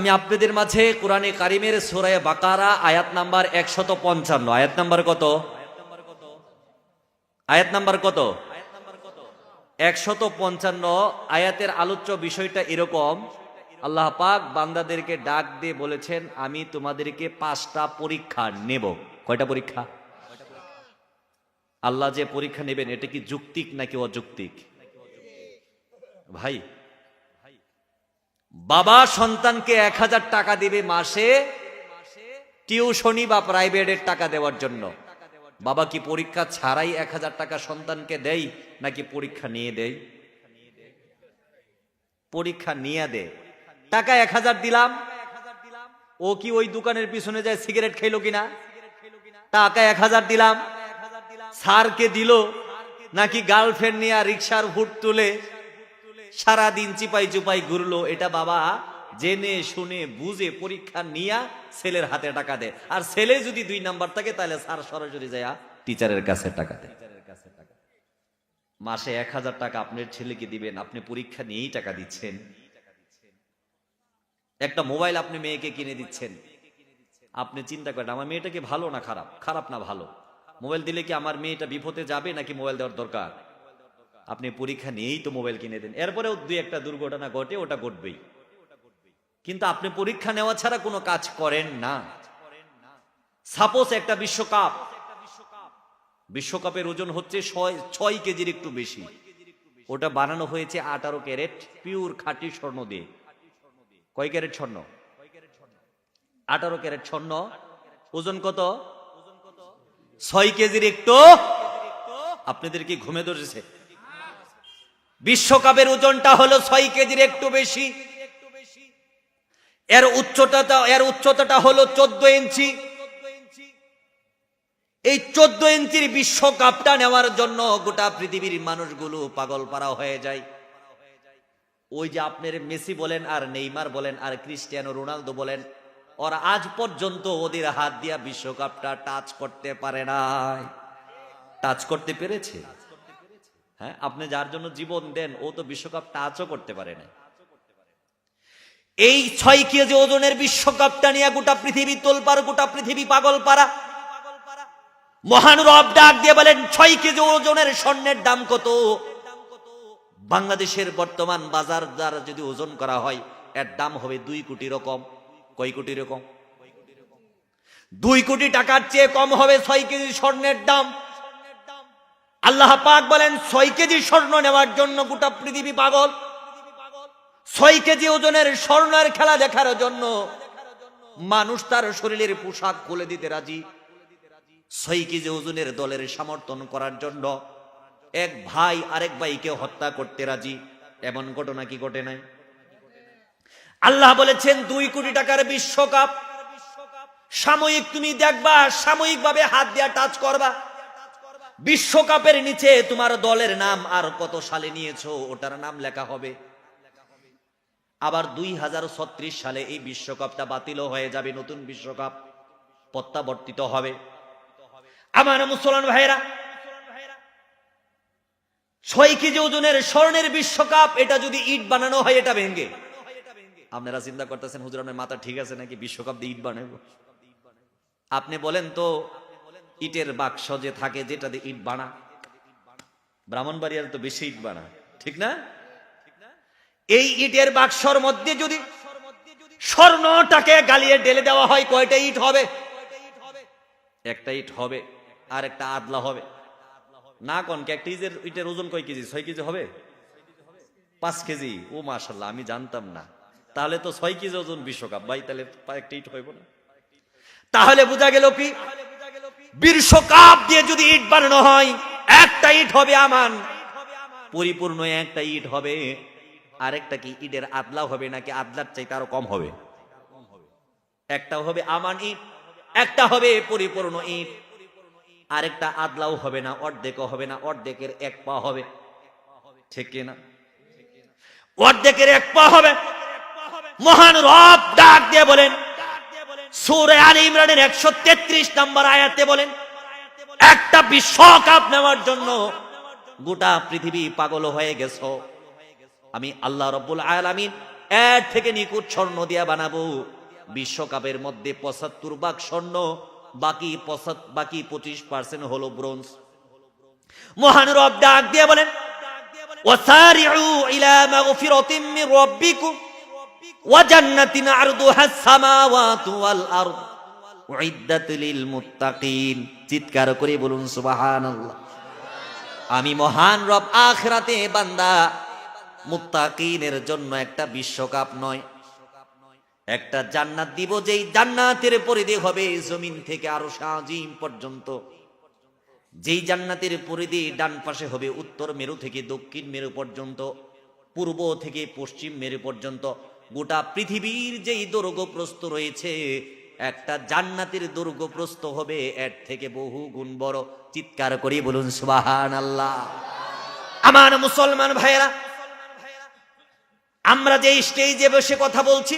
আমি আপনাদের মাঝে কোরআনে কারিমের সূরা বাকারা আয়াত নাম্বার 155। আয়াত নাম্বার কত? আয়াত নাম্বার কত? 155 আয়াতের আলোচ্য বিষয়টা এরকম। আল্লাহ পাক বান্দাদেরকে ডাক দিয়ে বলেছেন, আমি তোমাদেরকে 5টা পরীক্ষা নেব। কয়টা পরীক্ষা? আল্লাহ যে পরীক্ষা নেবেন এটা কি যৌক্তিক নাকি অযৌক্তিক? ভাই, বাবা সন্তানকে 1000 টাকা দিবে মাসে টিউশনি বা প্রাইভেটের টাকা দেওয়ার জন্য। বাবা কি পরীক্ষা ছাড়াই 1000 টাকা সন্তানকে দেয় নাকি পরীক্ষা নিয়ে দেয়? পরীক্ষা নিয়ে দেয়। টাকা 1000 দিলাম, ও কি ওই দোকানের পিছনে যায় সিগারেট খাইলো কিনা? টাকা 1000 দিলাম, স্যারকে দিল নাকি গার্লফ্রেন্ড নিয়ে রিক্সার ভুট তুলে সারাদিন চিপাই চুপাই ঘুরলো? এটা বাবা জেনে শুনে বুঝে পরীক্ষা নিয়ে ছেলের হাতে টাকা দেয়। আর ছেলে যদি 2 নাম্বার থাকে তাহলে স্যার সরাসরি যায় টিচারের কাছে টাকা দেয়। মাসে 1000 টাকা আপনার ছেলেকে দিবেন, আপনি পরীক্ষা নিয়েই টাকা দিচ্ছেন। একটা মোবাইল আপনি মেয়েকে কিনে দিচ্ছেন, আপনি চিন্তা করেন আমার মেয়েটা কি ভালো না খারাপ? খারাপ না ভালো? মোবাইল দিলে কি আমার মেয়েটা বিপদে যাবে নাকি মোবাইল দেওয়ার দরকার? আপনি পরীক্ষা নিয়েই তো মোবাইল কিনে দেন। এরপরেও 2-1টা দুর্ঘটনা ঘটে, ওটা ঘটবেই, কিন্তু আপনি পরীক্ষা নেওয়া ছাড়া কোনো কাজ করেন না। সাপোজ একটা বিশ্বকাপের ওজন হচ্ছে 6 কেজির একটু বেশি, ওটা বানানো হয়েছে 18 ক্যারেট পিওর খাঁটি স্বর্ণ দিয়ে। কয় ক্যারেট স্বর্ণ? 18 ক্যারেট স্বর্ণ। ওজন কত? 6 কেজির একটু। আপনাদের কি ঘুমে ধরেছে? বিশ্বকাপের ওজনটা হলো 6 কেজির একটু বেশি। এর উচ্চতাটা হলো 14 ইঞ্চি। এই 14 ইঞ্চির বিশ্বকাপটা নেওয়ার জন্য গোটা পৃথিবীর মানুষগুলো পাগল পারা হয়ে যায়। ওই যে আপনার মেসি বলেন আর নেইমার বলেন আর ক্রিস্টিয়ানো রোনালদো বলেন, ওরা আজ পর্যন্ত ওদের হাত দিয়া বিশ্বকাপটা টাচ করতে পারে নাই। টাচ করতে পেরেছে? হ্যাঁ, আপনি যার জন্য জীবন দেন ও তো বিশ্বকাপ টাচও করতে পারে না। এই 6 কেজি ওজনের বিশ্বকাপটা নিয়ে গোটা পৃথিবী তোলপাড়, গোটা পৃথিবী পাগল পারা। মহান রব ডাক দিয়ে বলেন, 6 কেজি ওজনের স্বর্ণের দাম কত? বাংলাদেশের বর্তমান বাজার দ্বারা যদি ওজন করা হয় এর দাম হবে 2 কোটি রকম। কয় কোটি রকম? 2 কোটি টাকার চেয়ে কম হবে 6 কেজি স্বর্ণের দাম। আল্লাহ পাক বলেন 6 কেজি স্বর্ণ নেওয়ার জন্য গোটা পৃথিবী পাগল। 6 কেজি ওজনের স্বর্ণের খেলা দেখার জন্য মানুষ তার শরীরের পোশাক খুলে দিতে রাজি। 6 কেজি ওজনের দলের সমর্থন করার জন্য এক ভাই আরেক ভাইকে হত্যা করতে রাজি। এমন ঘটনা কি ঘটে নাই? আল্লাহ বলেছেন 2 কোটি টাকার বিশ্বকাপ সাময়িক, তুমি দেখবা সাময়িকভাবে হাত দিয়া টাচ করবা, বিশ্বকাপের নিচে তোমার দলের নাম আর কত সালে নিয়েছো ওটার নাম লেখা হবে। আবার 2036 সালে এই বিশ্বকাপটা বাতিল হয়ে যাবে, নতুন বিশ্বকাপ প্রত্যাবর্তিত হবে। আমার মুসলমান ভাইরা, 6 কেজি ওজনের স্বর্ণের বিশ্বকাপ, এটা যদি ইট বানানো হয় এটা ভেঙে। আপনারা চিন্তা করতেছেন হুজুর আপনার মাথা ঠিক আছে নাকি, বিশ্বকাপ দিয়ে ইট বানাবো? আপনি বলেন তো, ইটের বাক্স যে থাকে যেটা দিয়ে ইট বানা, ব্রাহ্মণবাড়িয়ার তো বেশি ইট বানা, ঠিক না? এই ইটের বাক্সর মধ্যে যদি স্বর্ণটাকে গালিয়ে ঢেলে দেওয়া হয় কয়টা ইট হবে? একটা ইট হবে, আর একটা আদলা হবে না। কোন একটা ইটের ওজন কয় কেজি? 6 কেজি হবে? 5 কেজি? ও মাশাআল্লাহ, আমি জানতাম না। তাহলে তো 6 কেজি ওজন বিশ্বকাপ ভাই, তাহলে একটা ইট হইব না? তাহলে বোঝা গেল কি, বিশ্বকাপ দিয়ে যদি ইট বানানো হয় একটা ইট হবে আমান, পরিপূর্ণ একটা ইট হবে। আরেকটা কি ইটের আদলা হবে নাকি আদলার চাইতে আরো কম হবে? একটা হবে আমান ইট, একটা হবে পরিপূর্ণ ইট। আরেকটা আদলাও হবে না, অর্ধেকও হবে না, অর্ধেকের 1 পা হবে, ঠিক কিনা? অর্ধেকের 1 পা হবে। মহান রব ডাক দিয়ে বলেন সূরা আলে ইমরানের 133 নম্বর আয়াতে বলেন, একটা বিশ্বকাপ নেওয়ার জন্য গোটা পৃথিবী পাগল হয়ে গেছো, আমি আল্লাহ রাব্বুল আলামিন এর থেকে নিখুঁত স্বর্ণ দিয়া বানাবো। বিশ্বকাপের মধ্যে ৭৫ ভাগ স্বর্ণ, বাকি 25% হলো ব্রোঞ্জ। মহান রব ডাক দিয়ে বলেন, ওয়াসারিউ ইলা মাগফিরাতিম মির রাব্বিকুম ওয়া জান্নাতিন আরদুহাস সামাওয়াতু ওয়াল আরদ উইদ্দাত লিল মুত্তাকিন। চিৎকার করে বলুন সুবহানাল্লাহ। আমি মহান রব আখিরাতে বান্দা মুত্তাকিনের জন্য একটা বিশ্বকাপ নয়, একটা জান্নাত দিব, যেই জান্নাতের পরিধি হবে জমিন থেকে আরশ আজিম পর্যন্ত। যেই জান্নাতের পরিধি ডান পাশে হবে উত্তর মেরু থেকে দক্ষিণ মেরু পর্যন্ত, পূর্ব থেকে পশ্চিম মেরু পর্যন্ত। গোটা পৃথিবীর যেই দৈর্ঘ্য প্রস্থ রয়েছে, একটা জান্নাতের দৈর্ঘ্য প্রস্থ হবে এর থেকে বহু গুণ বড়। চিৎকার করে বলুন সুবহানাল্লাহ। আমার মুসলমান ভাইয়েরা, আমরা যে স্টেজে বসে কথা বলছি,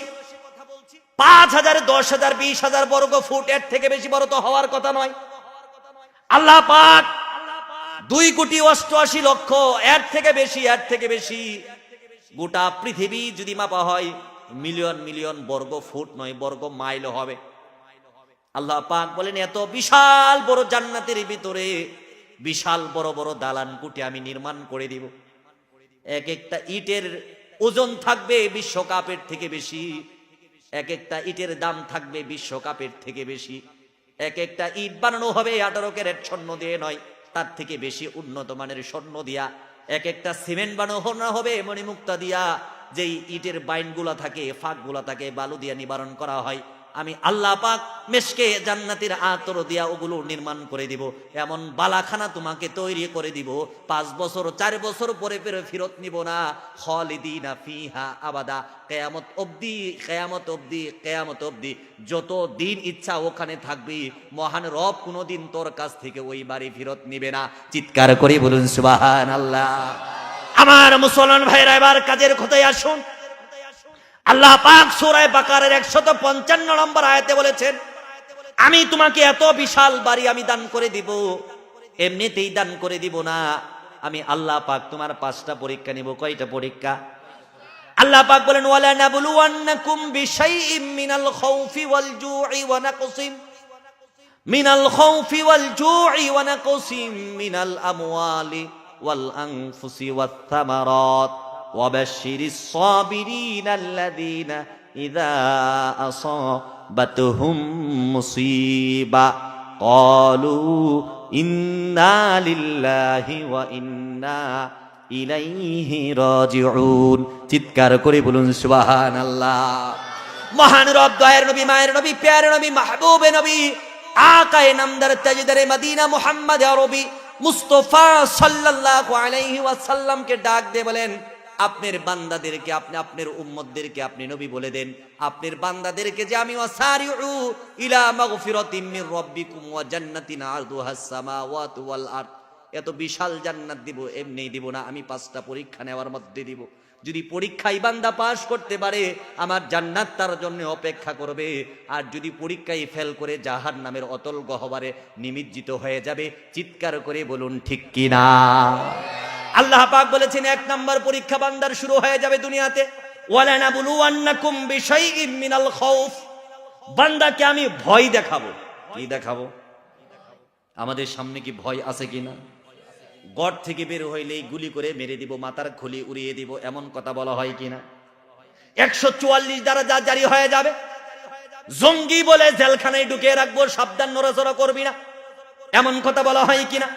৫,০০০, ১০,০০০, ২০,০০০ বর্গ ফুট, এর থেকে বেশি বড় তো হওয়ার কথা নয়। আল্লাহ পাক ২,৮৮,০০,০০০, এর থেকে বেশি গোটা পৃথিবী যদি মাপা হয় মিলিয়ন মিলিয়ন বর্গ ফুট নয়, বর্গ মাইল হবে। আল্লাহ পাক বলেন, এত বিশাল বড় জান্নাতের ভিতরে বিশাল বড় বড় দালান কুঠি আমি নির্মাণ করে দিব। এক একটা ইটের ওজন থাকবে বিশ্বকাপের থেকে বেশি, এক একটা ইটের দাম থাকবে বিশ্বকাপের থেকে বেশি। এক একটা ইট বানানো হবে 18 ক্যারেট স্বর্ণ দিয়ে নয়, তার থেকে বেশি উন্নত মানের স্বর্ণ দিয়া। এক একটা সিমেন্ট বানানো হবে মণিমুক্তা দিয়া, যেই ইটের বাইনগুলা থাকে, ফাঁকগুলা থাকে, বালু দিয়া নিবারণ করা হয়। আমি আল্লাহ পাক মেশকে জান্নাতের আতর দিয়া ওগুলো নির্মাণ করে দিব। এমন বালাখানা তোমাকে তৈরি করে দিব, 5 বছর 4 বছর পরে ফেরত নিব না। খালিদিনা ফিহা আবাদা, কিয়ামত অবধি, কিয়ামত অবধি, কিয়ামত অবধি যত দিন ইচ্ছা ওখানে থাকবি। মহান রব কোনোদিন তোর কাছ থেকে ওই বাড়ি ফেরত নিবে না। চিৎকার করে বলুন সুবহানাল্লাহ। আমার মুসলমান ভাইরা, এবার কাজের কথায় আসুন। আল্লাহ পাক সূরা বাকারার 155 নম্বর আয়াতে বলেছেন, আমি তোমাকে এত বিশাল বাড়ি আমি দান করে দিব, এমনিতেই দান করে দিব না। আমি আল্লাহ পাক তোমার 5টা পরীক্ষা নিব। কয়টা পরীক্ষা? আল্লাহ পাক বলেন, ওয়ালা নাবলুওয়ান্নাকুম বিশাইইম মিনাল খাউফি ওয়াল জু'i ওয়া নাকসিম মিনাল খাউফি ওয়াল জু'i ওয়া নাকসিম মিনাল আমওয়ালি ওয়াল আনফুসি ওয়াত থামারাত وبشر الصابرين الذين إذا أصابتهم مصيبة قالوا إنا لله وإنا إليه راجعون। চিৎকার করে বলুন সুবহানাল্লাহ। মহান রব, দয়ার নবী, মায়ের নবী, প্যারে নবী, মাহবুবে নবী, আকায়ে নামদার তাজদারে মদিনা মুহাম্মদ আরবি মুস্তাফা সাল্লাল্লাহু আলাইহি ওয়াসাল্লামকে ডাক দিয়ে বলেন, আপনার বান্দাদেরকে, আপনি আপনার উম্মতদেরকে আপনি নবী বলে দেন, আপনার বান্দাদেরকে যে আমি ওয়াসারিউ ইলা মাগফিরাতিম মির রাব্বিকুম ওয়া জান্নাতিন আরদুহাস সামাওয়াতু ওয়াল আরদ, এত বিশাল জান্নাত দিব, এমনি দিব না, আমি 5টা পরীক্ষা নেওয়ার মধ্যে দিব। যদি পরীক্ষায় বান্দা পাস করতে পারে, আমার জান্নাত তার জন্য অপেক্ষা করবে। আর যদি পরীক্ষায় ফেল করে জাহান্নামের অতল গহ্বরে নিমজ্জিত হয়ে যাবে। চিৎকার করে বলুন ঠিক কি না? আল্লাহ পাক বলেছেন, 1 নম্বর পরীক্ষা বান্দার শুরু হয়ে যাবে দুনিয়াতে। ওয়ালা নাবলুওয়ান্নাকুম বিশাইইম মিনাল খাউফ, বান্দাকে আমি ভয় দেখাবো। কি দেখাবো? আমাদের সামনে কি ভয় আছে কিনা? গড় থেকে বের হইলেই গুলি করে মেরে দিব, মাথার খুলি উড়িয়ে দিব, এমন কথা বলা হয় কিনা? 144 দ্বারা জারি হয়ে যাবে, জঙ্গি বলে জেলখানায় ঢুকিয়ে রাখবো, সাবধান, নড়াচড়া করবি না, এমন কথা বলা হয় কিনা?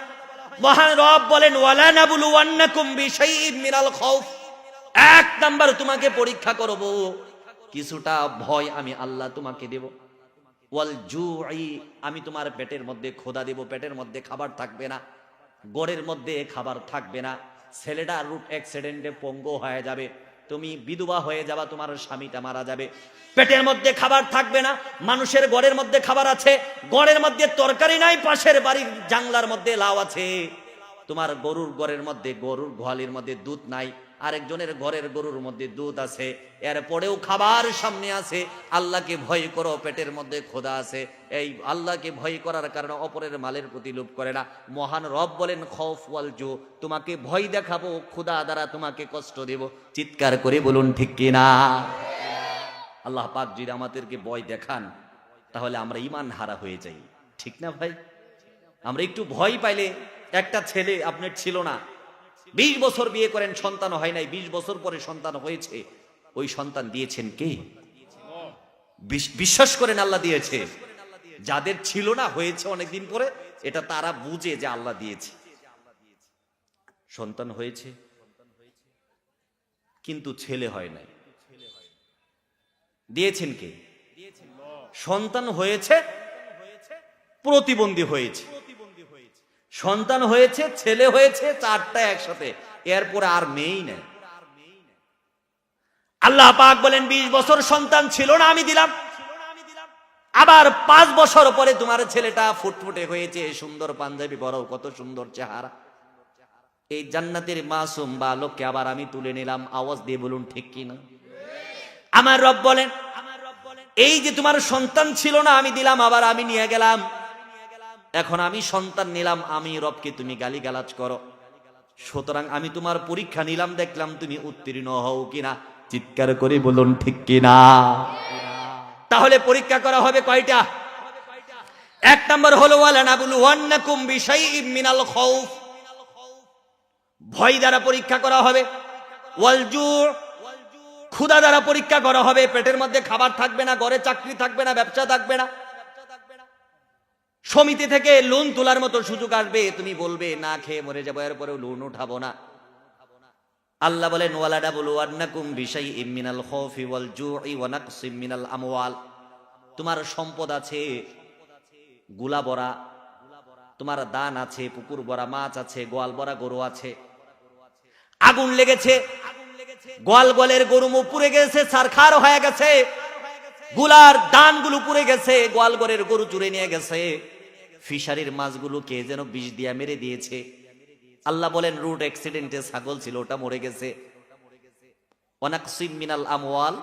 মহান রব বলেন, ওয়ালা নাবলুওয়ান্নাকুম বিশাইইম মিনাল খাউফ, 1 নাম্বার তোমাকে পরীক্ষা করব, কিছুটা ভয় আমি আল্লাহ তোমাকে দেব। ওয়াল জু'i, আমি তোমার পেটের মধ্যে ক্ষুধা দেব, পেটের মধ্যে খাবার থাকবে না, গড়ের মধ্যে খাবার থাকবে না, ছেলেটা রুট অ্যাক্সিডেন্টে পঙ্গু হয়ে যাবে, তুমি বিধবা হয়ে যাবা, তোমার স্বামীটা মারা যাবে, পেটের মধ্যে খাবার থাকবে না। মানুষের গড়ের মধ্যে খাবার আছে, গড়ের মধ্যে তরকারি নাই, পাশের বাড়ির জাংলার মধ্যে লাউ আছে। তোমার গরুর গড়ের মধ্যে, গরুর গোয়ালির মধ্যে দুধ নাই, আরেকজনের ঘরের গরুর মধ্যে দুধ আছে, এরপরেও খাবার সামনে আছে, আল্লাহকে ভয় করো, পেটের মধ্যে ক্ষুধা আছে, এই আল্লাহকে ভয় করার কারণে অপরের মালের প্রতি লোভ করে না। মহান রব বলেন খৌফ ওয়াল জু, তোমাকে ভয় দেখাবো, ক্ষুধা দ্বারা তোমাকে কষ্ট দেব। চিৎকার করে বলুন ঠিক কিনা? আল্লাহ পাক যদি আমাদেরকে ভয় দেখান তাহলে আমরা ঈমান হারা হয়ে যাই, ঠিক না ভাই? আমরা একটু ভয় পাইলে, একটা ছেলে আপনার ছিল না, 20 বছর বিয়ে করেন, সন্তান হয় নাই, 20 বছর পরে সন্তান হয়েছে, ওই সন্তান দিয়েছেন কে? বিশ্বাস করেন আল্লাহ দিয়েছে। যাদের ছিল না, হয়েছে অনেকদিন পরে, এটা তারা বুঝে যে আল্লাহ দিয়েছে, সন্তান হয়েছে, কিন্তু ছেলে হয় নাই। দিয়েছেন কে? সন্তান হয়েছে, প্রতিবন্ধী হয়েছে, সন্তান হয়েছে, ছেলে হয়েছে, 4টা একসাথে, এরপরে আর মেয়েই নেই। আল্লাহ পাক বলেন 20 বছর সন্তান ছিল না, আমি দিলাম। আবার 5 বছর পরে তোমার ছেলেটা ফুটফুটে হয়েছে, সুন্দর পাঞ্জাবি পরাও, কত সুন্দর চেহারা, এই জান্নাতের মাসুম বালককে আবার আমি তুলে নিলাম। আওয়াজ দিয়ে বলুন ঠিক কিনা? আমার রব বলেন, এই যে তোমার সন্তান ছিল না, আমি দিলাম, আবার আমি নিয়ে গেলাম, এখন আমি সন্তান নিলাম, আমি রবকে তুমি গালিগালাজ করো, সুতরাং আমি তোমার পরীক্ষা নিলাম, দেখলাম তুমি উত্তীর্ণ হও কিনা। চিৎকার করে বলুন ঠিক কিনা? তাহলে পরীক্ষা করা হবে কয়টা? 1 নম্বর হলো ওয়ালানাবলুওয়ান্নাকুম বিশাইইম মিনাল খাউফ, ভয় দ্বারা পরীক্ষা করা হবে, ওয়াল জু', ক্ষুধা দ্বারা পরীক্ষা করা হবে, পেটের মধ্যে খাবার থাকবে না, ঘরে চাকরি থাকবে না, ব্যবসা থাকবে না, সমিতি থেকে লোন তোলার মতো সুযোগ আসবে, তুমি বলবে না খেয়ে মরে যাবো, এরপরেও লোন উঠাবো না। আল্লাহ বলেন ওয়ালানাবলুওয়ান্নাকুম বিশাইইম মিনাল খাউফি ওয়াল জু'i ওয়া নাকসিম মিনাল আমওয়াল, তোমার সম্পদ আছে গুলা ভরা, তোমার দান আছে, পুকুর ভরা মাছ আছে, গোয়াল ভরা গরু আছে, আগুন লেগেছে, গোয়াল গোয়ালের গরু পুড়ে গেছে, ছারখার হয়ে গেছে, গুলার দানগুলো পুড়ে গেছে, গোয়াল ঘরের গরু চুরে নিয়ে গেছে, ফিশারির মাছগুলো কে যেন বিষ দিয়া মেরে দিয়েছে। আল্লাহ বলেন রোড অ্যাক্সিডেন্টে ছাগল ছিল, ওটা মরে গেছে। ওয়ানাকসিম মিনাল আমওয়াল,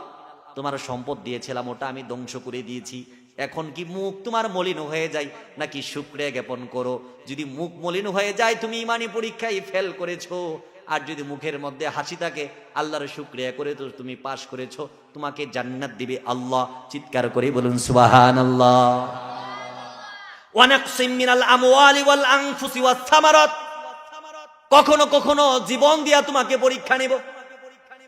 তোমার সম্পদ দিয়েছিলাম, ওটা আমি ধ্বংস করে দিয়েছি। এখন কি মুখ তোমার মলিন হয়ে যায়, নাকি শুকরিয়া জ্ঞাপন করো? যদি মুখ মলিন হয়ে যায়, তুমি ইমানি পরীক্ষায় ফেল করেছো, আর যদি মুখের মধ্যে হাসি থাকে, আল্লাহর শুকরিয়া করে তো তুমি পাশ করেছো, তোমাকে জান্নাত দিবে আল্লাহ। চিৎকার করে বলুন সুবহানাল্লাহ। ওয়া নাকসিম মিনাল আমওয়ালি ওয়াল আনফুসি ওয়াস সামারাত, কখনো কখনো জীবন দিয়া তোমাকে পরীক্ষা নিব,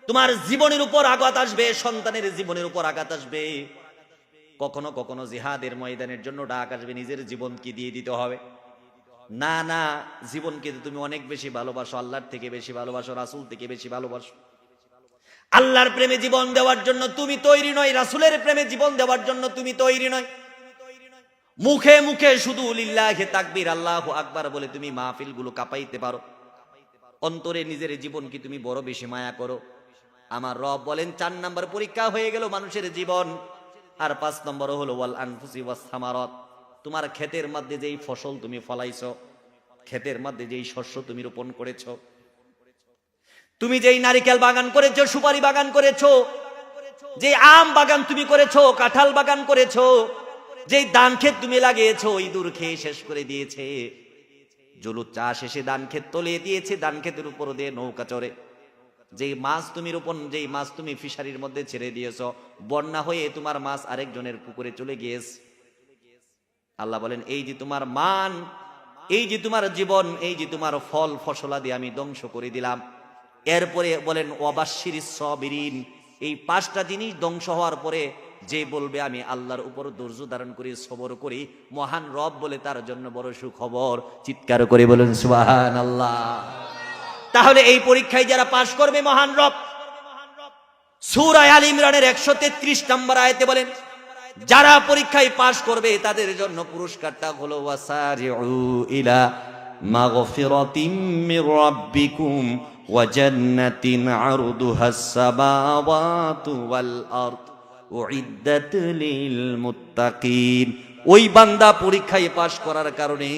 তোমার জীবনের উপর আঘাত আসবে, সন্তানের জীবনের উপর আঘাত আসবে, কখনো কখনো জিহাদের ময়দানের জন্য ডাক আসবে, নিজের জীবন কি দিয়ে দিতে হবে। না না, জীবনকে তুমি অনেক বেশি ভালোবাসো, আল্লাহর থেকে বেশি ভালোবাসো, রাসূল থেকে বেশি ভালোবাসো। আল্লাহর প্রেমে জীবন দেওয়ার জন্য তুমি তৈরি নয়, রাসূলের প্রেমে জীবন দেওয়ার জন্য তুমি তৈরি নয়। মুখে মুখে শুধু লিল্লাহি তাকবীর আল্লাহু আকবার বলে তুমি মাহফিলগুলো কাঁপাইতে পারো, অন্তরে নিজের জীবন কি তুমি বড় বেশি মায়া করো? আমার রব বলেন 4 নম্বর পরীক্ষা হয়ে গেল মানুষের জীবন। আর 5 নম্বর হলো ওয়াল আনফুসি ওয়াস সামারাত, তোমার ক্ষেতের মধ্যে যেই ফসল তুমি ফলাইছো, ক্ষেতের মধ্যে যেই শস্য তুমি রোপণ করেছো, তুমি যেই নারিকেল বাগান করেছো, সুপারি বাগান করেছো, যে আম বাগান তুমি করেছো, কাঁঠাল বাগান করেছো, যেই ধান ক্ষেত তুমি লাগিয়েছো, ইঁদুর খেয়ে শেষ করে দিয়েছে, জলুদ চাষ এসে ধান ক্ষেত তলিয়ে দিয়েছে, ধান ক্ষেতের উপর দিয়ে নৌকা চড়ে, যেই মাছ তুমি রোপণ, যেই মাছ তুমি ফিশারির মধ্যে ছেড়ে দিয়েছো, বন্যা হয়ে তোমার মাছ আরেকজনের পুকুরে চলে গিয়েছে। আল্লাহ বলেন এই যে তোমার মান, এই যে তোমার জীবন, এই যে তোমার ফল ফসলাদি আমি ধ্বংস করে দিলাম। এরপরে বলেন ওয়াবাশশিরিস সাবিরিন, এই 5টা জিনিস ধ্বংস হওয়ার পরে যে বলবে আমি আল্লাহর উপর ধৈর্য ধারণ করি, সবর করি, মহান রব বলে তার জন্য বড় সুখবর। চিৎকার করে বলেন সুবহানাল্লাহ। তাহলে এই পরীক্ষায় যারা পাশ করবে, মহান রব সূরা আল ইমরানের 133 নম্বর আয়াতে বলেন যারা পরীক্ষায় পাশ করবে তাদের জন্য পুরস্কারটা হলো ওয়াসারিউ ইলা মাগফিরাতিম মির রাব্বিকুম ওয়া জান্নাতিন আরদুহাস সামাওয়াতু ওয়াল আরদ উইদ্দাত লিল মুত্তাকিন। ওই বান্দা পরীক্ষায় পাশ করার কারণে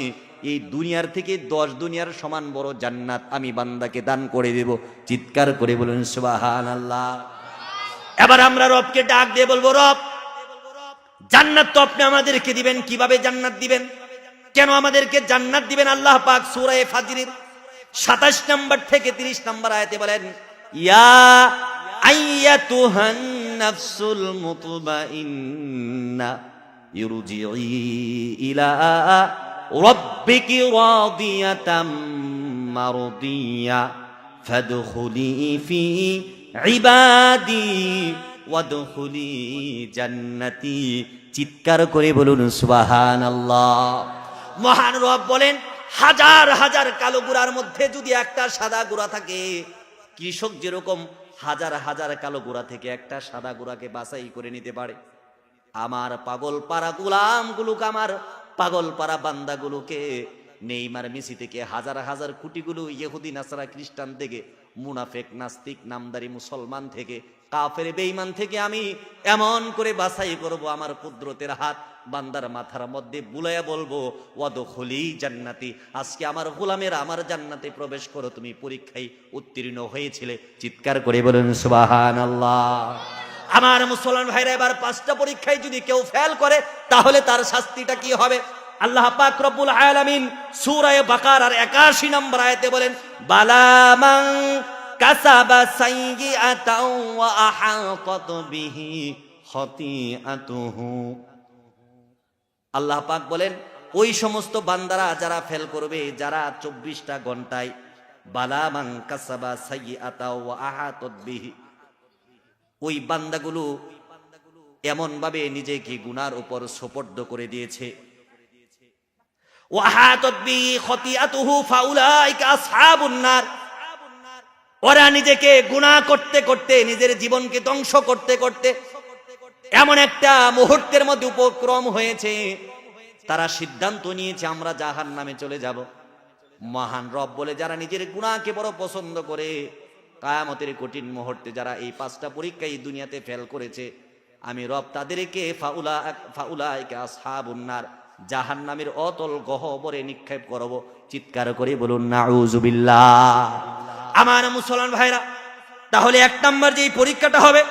এই দুনিয়ার থেকে 10 দুনিয়ার সমান বড় জান্নাত আমি বান্দাকে দান করে দেব। চিৎকার করে বলুন সুবহানাল্লাহ। এবার আমরা রবকে ডাক দিয়ে বলবো, রব জান্নাত তো আপনি আমাদেরকে দিবেন, কিভাবে জান্নাত দিবেন, কেন আমাদেরকে জান্নাত দিবেন? আল্লাহ পাক সূরা ফাজরের 27 নম্বর থেকে 30 নম্বর আয়াতে বলেন, ইয়া আইয়াতুহান নাফসুল মুতমাইন্না ইরজিই ইলা রাব্বিকি রাদিয়াতাম মারদিয়া ফাদখুলি ফি ইবাদি ওয়াদখুলি জান্নাতি। চিৎকার করে বলুন সুবহানাল্লাহ। মহান রব বলেন, হাজার হাজার কালো গুড়ার মধ্যে যদি একটা সাদা গুড়া থাকে, কৃষক যেরকম হাজার হাজার কালো গুড়া থেকে একটা সাদা গুড়াকে বাছাই করে নিতে পারে, আমার পাগল পাড়া গোলামগুলোকে, আমার পাগল পাড়া বান্দাগুলোকে, নেইমার মেসি থেকে হাজার হাজার কোটিগুলো ইহুদি নাসারা খ্রিস্টান থেকে, মুনাফেক নাস্তিক নামদারি মুসলমান থেকে, কাফের বেঈমান থেকে আমি এমন করে বাছাই করব, আমার কুদরতের হাত বান্দার মাথার মধ্যে বুলাইয়া বলবো, ওয়াদখুলি জান্নাতি, আজকে আমার গোলামেরা আমার জান্নাতে প্রবেশ করো, তুমি পরীক্ষায় উত্তীর্ণ হয়েছিলে। চিৎকার করে বলুন সুবহানাল্লাহ। আমার মুসলমান ভাইরা, এবার 5টা পরীক্ষায় যদি কেউ ফেল করে তাহলে তার শাস্তিটা কি হবে? আল্লাহ পাক রব্বুল আলামিন সূরা বাকারার 81 নম্বর আয়াতে বলেন, বালামান কাসাবা সাইয়্যাতাও ওয়া আহাতাত বিহি খাতিআতুহু। আল্লাহ পাক বলেন, ওই সমস্ত বান্দারা যারা ফেল করবে, যারা 24টা ঘন্টায় বালামান কাসাবা সাইয়্যাতাও ওয়া আহাতাত বিহি, ওই বান্দাগুলো এমন ভাবে নিজেকে গুনার উপর সোপর্দ করে দিয়েছে, ওয়াহাতাত বিহি খাতিআতুহু ফাউলাইকা আসহাবুন নার, ওরা নিজেকে গুনাহ করতে করতে, নিজের জীবনকে ধ্বংস করতে করতে এমন একটা মুহূর্তের মধ্যে উপক্রম হয়েছে, তারা সিদ্ধান্ত নিয়েছে আমরা জাহান্নামে চলে যাব। মহান রব বলে, যারা নিজের গুনাহকে বড় পছন্দ করে, কিয়ামতের কঠিন মুহূর্তে যারা এই 5টা পরীক্ষায় এই দুনিয়াতে ফেল করেছে, আমি রব তাদেরকে ফাউলাইকা আসহাবুন নার, জাহান্নামের অতল গহ্বরে নিক্ষেপ করব। চিৎকার করে বলুন নাউযুবিল্লাহ। আমার মুসলমান ভাইরা, তাহলে 1 নম্বর যেই পরীক্ষাটা হবে,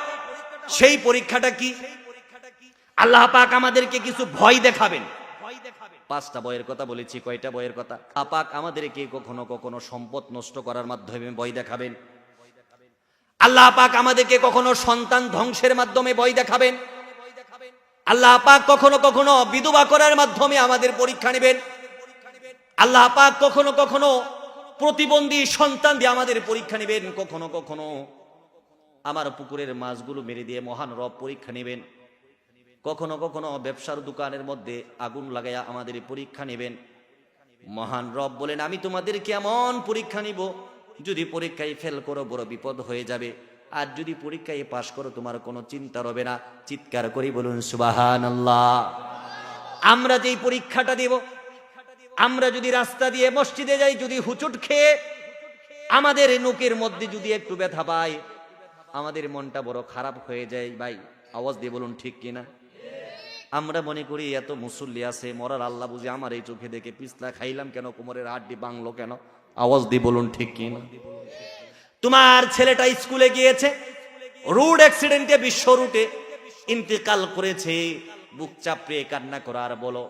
সেই পরীক্ষাটা কি? আল্লাহ পাক আমাদেরকে কিছু ভয় দেখাবেন। 5টা ভয়ের কথা বলেছি। কয়টা ভয়ের কথা? আল্লাহ পাক আমাদেরকে কখনো কখনো সম্পদ নষ্ট করার মাধ্যমে ভয় দেখাবেন, আল্লাহ পাক আমাদেরকে কখনো সন্তান ধ্বংসের মাধ্যমে ভয় দেখাবেন, আল্লাহ পাক কখনো কখনো বিধবা করার মাধ্যমে আমাদের পরীক্ষা নেবেন, আল্লাহ পাক কখনো কখনো প্রতিবন্ধী সন্তান দিয়ে আমাদের পরীক্ষা নেবেন, কখনো কখনো আমার পুকুরের মাছগুলো মেরে দিয়ে মহান রব পরীক্ষা নেবেন, কখনো কখনো ব্যবসার দোকানের মধ্যে আগুন লাগাইয়া আমাদের পরীক্ষা নেবেন। মহান রব বলেন, আমি তোমাদেরকে এমন পরীক্ষা নিব, যদি পরীক্ষায় ফেল করো বড় বিপদ হয়ে যাবে, আর যদি পরীক্ষায় পাশ করো তোমার কোনো চিন্তা হবে না। চিৎকার করে বলুন সুবহানাল্লাহ। আমরা যেই পরীক্ষাটা দেব, আমরা যদি রাস্তা দিয়ে মসজিদে যাই, যদি হুচুট খেয়ে আমাদের নোকের মধ্যে যদি একটু ব্যথা পাই, আমাদের মনটা বড় খারাপ হয়ে যায়। ভাই আওয়াজ দিয়ে বলুন ঠিক কিনা? আমরা মনে করি এত মুসল্লি আছে, মরার আল্লাহ বুঝি আমার এই চোখে দেখে পিছলা খাইলাম কেন, কোমরের হাড্ডি ভাঙলো কেন? আওয়াজ দিয়ে বলুন ঠিক কিনা? তোমার ছেলেটা স্কুলে গিয়েছে, রোড অ্যাক্সিডেন্টে বিশ্ব রুটে ইন্তেকাল করেছে, বুক চাপড়ে কান্না করার বলো,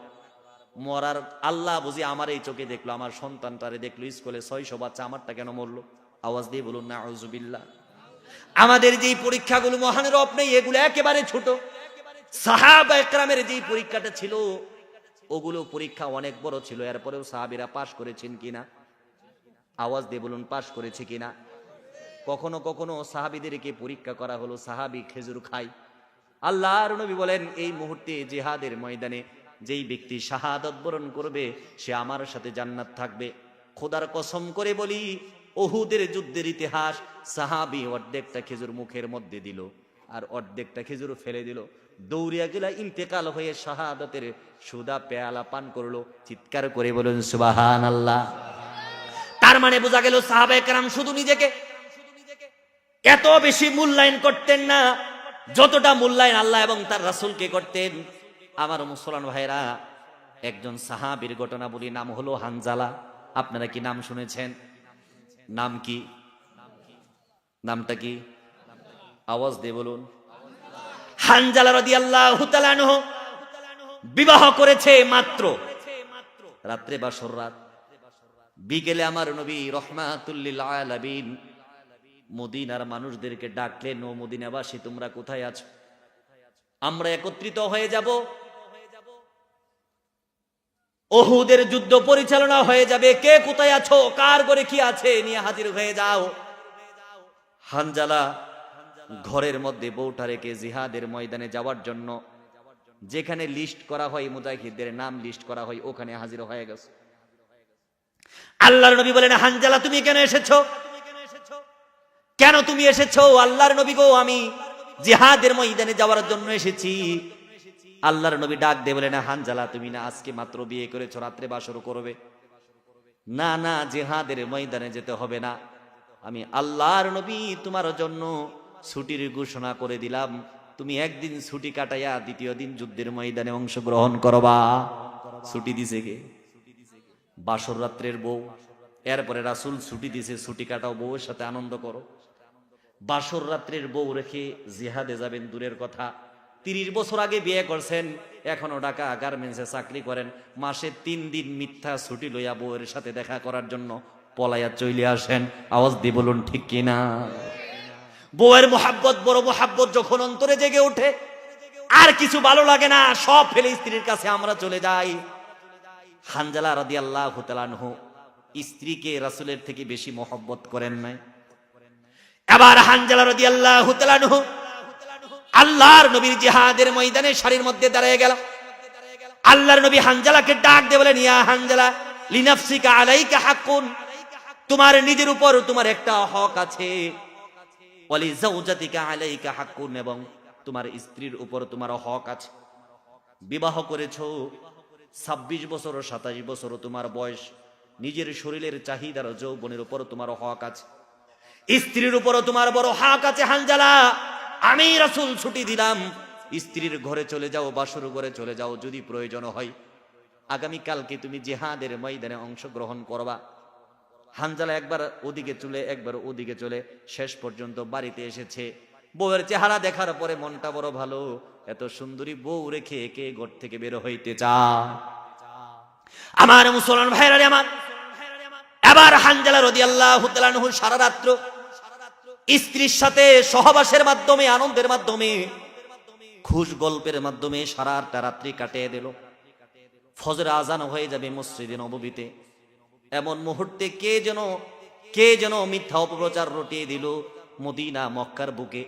মরার আল্লাহ বুঝি আমার এই চোখে দেখলো, আমার সন্তানটারে দেখলো স্কুলে 600 বাচ্চা, আমারটা কেন মরলো? আওয়াজ দিয়ে বলুন নাউযুবিল্লাহ। আমাদের যেই পরীক্ষাগুলো মহান রব নেই, এগুলো একেবারে ছোট। সাহাবা একরামের যেই পরীক্ষাটা ছিল, ওগুলো পরীক্ষা অনেক বড় ছিল, এরপরেও সাহাবীরা পাশ করেছেন কিনা? আওয়াজ দিয়ে বলুন পাশ করেছে কিনা? কখনো কখনো সাহাবীদেরকে পরীক্ষা করা হলো, সাহাবী খেজুর খায়। আল্লাহর নবী বলেন, এই মুহূর্তে জিহাদের ময়দানে যেই ব্যক্তি শাহাদাত বরণ করবে, সে আমার সাথে জান্নাত থাকবে। খোদার কসম করে বলি, উহুদের যুদ্ধের ইতিহাস, সাহাবী অর্ধেকটা খেজুর মুখের মধ্যে দিল, আর অর্ধেকটা খেজুর ফেলে দিল, দৌড়িয়া গেলা, ইন্তেকাল হয়ে শাহাদাতের সুদা পেয়ালা পান করলো। চিৎকার করে বলুন সুবহানাল্লাহ। তার মানে বোঝা গেল সাহাবায়ে কেরাম শুধু নিজেকে এত বেশি মূল্যায়ন করতেন না, যতটা মূল্যায়ন আল্লাহ এবং তার রাসূলকে করতেন। আমার মুসলমান ভাইরা, একজন সাহাবীর ঘটনা বলি, নাম হলো হানজালা। আপনারা কি নাম শুনেছেন? নাম কি? নামটা কি? আওয়াজ দিয়ে বলুন। হানজালা রাদিয়াল্লাহু তাআলা আনহু বিবাহ করেছে মাত্র, রাত্রে বাসর রাত। বিকেলে আমার নবী রাহমাতুল লিল আলামিন মদিনার মানুষদেরকে ডাকলেন, ও মদিনাবাসী তোমরা কোথায় আছো? আমরা একত্রিত হয়ে যাব, উহুদের যুদ্ধ পরিচালনা হয়ে যাবে। কে কোথায় আছো, কার ঘরে কি আছে নিয়ে হাজির হয়ে যাও। হানজালা ঘরের মধ্যে বউটা রেখে জিহাদের ময়দানে যাওয়ার জন্য যেখানে লিস্ট করা হয়, মুজাহিদদের নাম লিস্ট করা হয়, ওখানে হাজির হয়ে গেছে। আল্লাহর নবী বলেন, হানজালা তুমি কেন এসেছো? কেন তুমি এসেছো? আল্লাহর নবী গো, আমি জিহাদের ময়দানে যাওয়ার জন্য এসেছি। আল্লাহর নবী ডাক দিয়ে বলেন, হানজালা তুমি না আজকে মাত্র বিয়ে করেছো, রাত্রে বাসর করবে? না না, জিহাদের ময়দানে যেতে হবে না, আমি আল্লাহর নবী তোমার জন্য ছুটির ঘোষণা করে দিলাম। তুমি একদিন ছুটি কাটাইয়া দ্বিতীয় দিন যুদ্ধের ময়দানে অংশগ্রহণ করবা। ছুটি দিছে কে? বাসর রাত্রের বউ। এরপরে রাসূল ছুটি দিছে, ছুটি কাটাও, বউয়ের সাথে আনন্দ করো। বাসর রাত্রের বউ রেখে জিহাদে যাবেন দূরের কথা, 30 বছর আগে বিয়ে করছেন, এখনো ঢাকা গার্মেন্টসে চাকরি করেন, মাসে 3 দিন মিথ্যা ছুটি লইয়া বউয়ের সাথে দেখা করার জন্য পলাইয়া চলে আসেন। আওয়াজ দিয়ে বলুন ঠিক কিনা? বউয়ের মোহাব্বত, বড় মোহাব্বত যখন অন্তরে জেগে ওঠে, আর কিছু ভালো লাগে না, সব ফেলে স্ত্রীর কাছে আমরা চলে যাই। হানজালা রাদিয়াল্লাহু তাআলা আনহু স্ত্রীকে রাসূলের থেকে বেশি মোহাব্বত করেন নাই। এবার হানজালা রাদিয়াল্লাহু তাআলা আনহু আল্লাহর নবীর জিহাদের ময়দানে সারির মধ্যে দাঁড়িয়ে গেল। আল্লাহর নবী হানজালাকে ডাক দিয়ে বলেন, ইয়া হানজালা লিনাফসিকা আলাইকা হাক্কুন, তোমার নিজের উপর তোমার একটা হক আছে, ওয়ালি যাওজাতিকা আলাইকা হাক্কুন, এবং তোমার স্ত্রীর উপর তোমার হক আছে। বিবাহ করেছো, 26 বছর 27 বছর তোমার বয়স, নিজের শরীরের চাহিদার যৌবনের উপর তোমার হক আছে, স্ত্রীর উপরও তোমার বড় হক আছে। হানজালা, আমি রাসূল ছুটি দিলাম, স্ত্রীর ঘরে চলে যাও, বাসর ঘরে চলে যাও, যদি প্রয়োজন হয় আগামী কালকে তুমি জিহাদের ময়দানে অংশগ্রহণ করবা। হানজালা একবার ওদিকে চলে একবার ওদিকে চলে, শেষ পর্যন্ত বাড়িতে এসেছে। বউয়ের চেহারা দেখার পরে মনটা বড় ভালো, এত সুন্দরী বউ রেখে কে ঘর থেকে বের হইতে চায়? আমার মুসলমান ভাইরা রে আমার, এবার হানজালা রাদিয়াল্লাহু তাআলা আনহু সারা রাত্র স্ত্রীর সাথে সহবাসের মাধ্যমে, আনন্দের মাধ্যমে, খুশ গল্পের মাধ্যমে সারাটা রাত্রি কাটিয়ে দিল। ফজর আজান হয়ে যাবে মসজিদে নববীতে, এমন মুহূর্তে কে যেন মিথ্যা অপপ্রচার রটিয়ে দিল মদিনা মক্কার বুকে।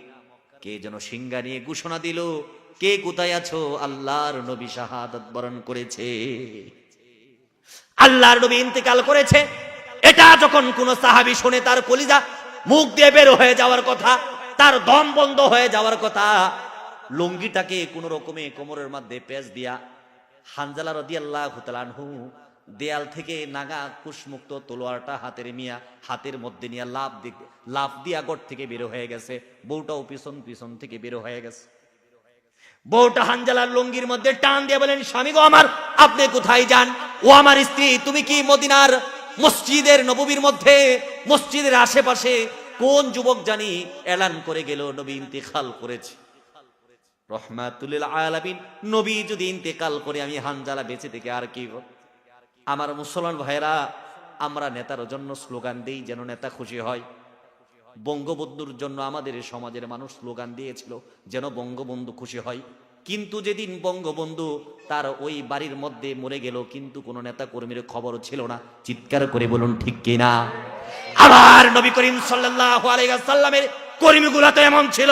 কে যেন সিংহা নিয়ে ঘোষণা দিল, কে কোথায় আছো? আল্লাহর নবী শাহাদাত বরণ করেছে, আল্লাহর নবী ইন্তেকাল করেছে। এটা যখন কোন সাহাবী শুনে, তার কলিজা মুখ দিয়ে বের হয়ে যাওয়ার কথা, তার দম বন্ধ হয়ে যাওয়ার কথা। লুঙ্গিটাকে কোন রকমে কোমরের মধ্যে পেঁচ দিয়া হানজালা রাদিয়াল্লাহু তাআলা আনহু দেয়াল থেকে নাগা কুশমুক্ত তলোয়ারটা হাতের মধ্যে নিয়ে লাফ দিয়া ঘর থেকে বের হয়ে গেছে। বউটাও পিছন থেকে বের হয়ে গেছে। বউটা হানজালার লুঙ্গির মধ্যে টান দিয়ে বলেন, স্বামী গো আমার, আপনি কোথায় যান? ও আমার স্ত্রী, তুমি কি মদিনার মসজিদের নববীর মধ্যে, মসজিদের আশেপাশে কোন যুবক জানি এলান করে গেল নবী ইন্তেকাল করেছে? রাহমাতুল লিল আলামিন নবী যদি ইন্তেকাল করে, আমি হানজালা বেঁচে থেকে আর কি? আমার মুসলমান ভাইরা, আমরা নেতার জন্য স্লোগান দেই যেন নেতা খুশি হয়। বঙ্গবন্ধুর জন্য আমাদের সমাজের মানুষ স্লোগান দিয়েছিল যেন বঙ্গবন্ধু খুশি হয়। কিন্তু যেদিন বঙ্গবন্ধু তার ওই বাড়ির মধ্যে মরে গেল, কিন্তু কোন নেতা কর্মীর খবর ছিল না। চিৎকার করে বলুন ঠিক কিনা? আবার নবী করিম সাল্লাল্লাহু আলাইহি ওয়াসাল্লামের কর্মীগুলো তো এমন ছিল,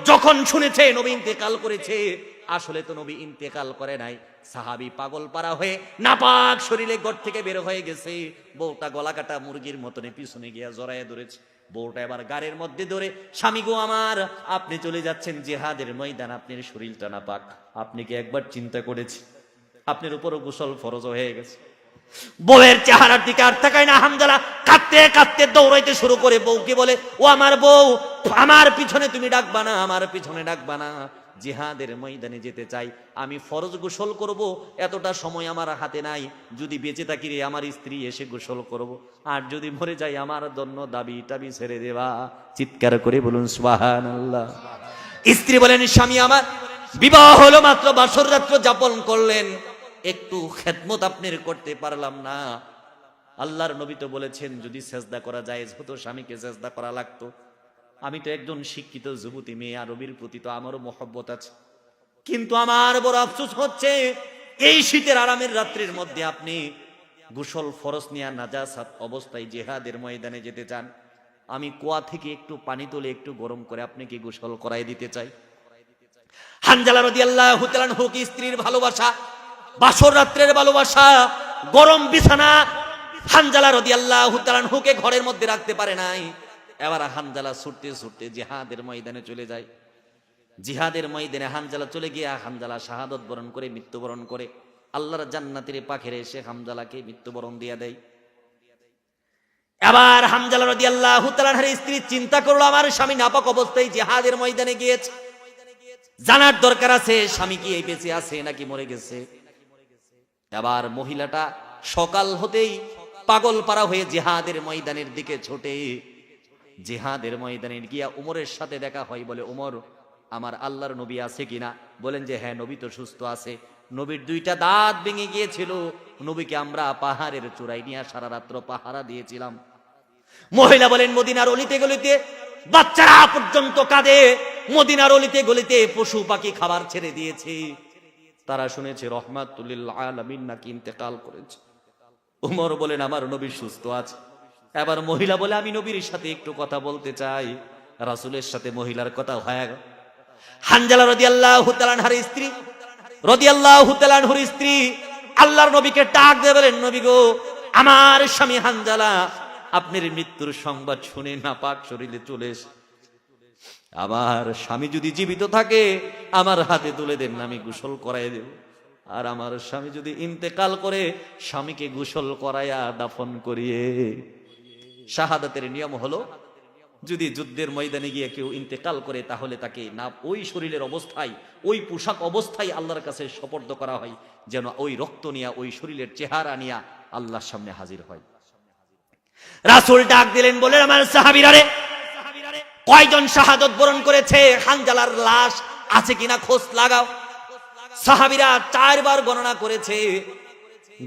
যখন শুনেছে নবী ইন্তেকাল করেছে, আসলে তো নবী ইন্তেকাল করে নাই, সাহাবী পাগল পারা হয়ে নাপাক শরীরে ঘর থেকে বের হয়ে গেছে। বউটা গলা কাটা মুরগির মতনে পিছনে গিয়া জড়াইয়া ধরেছে। বউটা এবার গাড়ির মধ্যে ধরে, স্বামী গো আমার, আপনি চলে যাচ্ছেন জিহাদের ময়দান, আপনার শরীরটা নাপাক, আপনি কি একবার চিন্তা করেছি আপনার উপরও গোসল ফরজ হয়ে গেছে? বউয়ের চেহারার দিকে আর তাকায় না। হানজালা কাঁদতে কাঁদতে দৌড়াইতে শুরু করে বউকে বলে, ও আমার বউ, আমার পিছনে তুমি ডাকবা না, আমার পিছনে ডাকবা না। জিহাদের ময়দানে যেতে চাই, আমি ফরজ গোসল করব, এতটা সময় আমার হাতে নাই, যদি বেঁচে থাকি রে আমার স্ত্রী এসে গোসল করব, আর যদি মরে যাই আমার জন্য দাবি টাবি ছেড়ে দেবা। চিৎকার করে বলুন সুবহানাল্লাহ। স্ত্রী বলেন, স্বামী আমার বিবাহ হলো মাত্র, বাসর রাত্র যাপন করলেন, একটু খেদমত আপনার করতে পারলাম না। আল্লাহর নবী তো বলেছেন যদি সেজদা করা জায়েজ হতো স্বামীকে সেজদা করা লাগতো। আমি তো একজন শিক্ষিত যুবতী মেয়ে, আরবির প্রতি তো আমারও মহব্বত আছে, কিন্তু আমার বড় আফসোস হচ্ছে এই শীতের আরামের রাত্রির মধ্যে আপনি গোসল ফরজ নিয়ে নাজাসাত অবস্থায় জিহাদের ময়দানে যেতে চান। আমি কুয়া থেকে একটু পানি তুলে একটু গরম করে আপনাকে গোসল করাই দিতে চাই। হানজালা রাদিয়াল্লাহু তাআলা আনহু কি স্ত্রীর ভালোবাসা, বাসর রাত্রের ভালোবাসা, গরম বিছানা, হানজালা রাদিয়াল্লাহু তাআলা আনহুকে ঘরের মধ্যে রাখতে পারে নাই। এবার হানজালা ছুটতে ছুটতে জিহাদের ময়দানে চলে যায়। জিহাদের ময়দানে হানজালা চলে গিয়া হানজালা শাহাদত বরণ করে মৃত্যুবরণ করে। আল্লাহর জান্নাতের পাখিরে এসে হানজালাকে মৃত্যুবরণ দিয়া দেয়। এবার হানজালা রাদিয়াল্লাহু তাআলা আনহার স্ত্রী চিন্তা করলো আমার স্বামী নাপাক অবস্থায় জিহাদের ময়দানে গিয়েছে, জানার দরকার আছে স্বামী কি এই বেঁচে আছে নাকি মরে গেছে। এবার মহিলাটা সকাল হতেই পাগল পারা হয়ে জিহাদের ময়দানের দিকে ছোটে। জিহাদের ময়দানে গিয়া উমরের সাথে দেখা হয়, বলে উমর আমার আল্লাহর নবী আছে কিনা? বলেন যে হ্যাঁ, নবী তো সুস্থ আছে, নবীর দুইটা দাঁত ভেঙে গিয়েছিল, নবীকে আমরা পাহাড়ের চূড়ায় নিয়ে সারা রাত্র পাহারা দিয়েছিলাম। মহিলা বলেন মদিনার অলিতে গলিতে বাচ্চারা পর্যন্ত কাঁদে, মদিনার অলিতে গলিতে পশু পাখি খাবার ছেড়ে দিয়েছে, তারা শুনেছে রহমাতুল লিল আলামিন নাকি ইন্তেকাল করেছে। উমর বলেন আমার নবী সুস্থ আছে। এবার মহিলা বলে আমি নবীর সাথে একটু কথা বলতে চাই। রাসূলের সাথে মহিলার কথা হয়ে গেল। হানজালা রাদিয়াল্লাহু তাআলা আনহার স্ত্রী রাদিয়াল্লাহু তাআলা আনহুর স্ত্রী আল্লাহর নবীকে ডাক দিয়ে বলেন, নবী গো, আমার স্বামী হানজালা আপনার মৃত্যুর সংবাদ শুনে নাপাক শরীরে চলে এসে, আমার স্বামী যদি জীবিত থাকে আমার হাতে তুলে দেন, আমি গোসল করাই দেব, আর আমার স্বামী যদি ইন্তেকাল করে স্বামীকে গোসল করাইয়া দাফন করিয়ে। শাহাদাতের নিয়ম হলো যদি যুদ্ধের ময়দানে গিয়ে কেউ ইন্তেকাল করে তাহলে তাকে না ওই শরীরের অবস্থায়, ওই পোশাক অবস্থায় আল্লাহর কাছে সুপর্দ করা হয়, যেন ওই রক্ত নিয়া, ওই শরীরের চেহারা নিয়া আল্লাহর সামনে হাজির হয়। রাসূল ডাক দিলেন, বলেন আমার সাহাবীরা রে, কয়জন শাহাদত বরণ করেছে? হানজালার লাশ আছে কিনা খোঁজ লাগাও। সাহাবীরা 4 বার গণনা করেছে।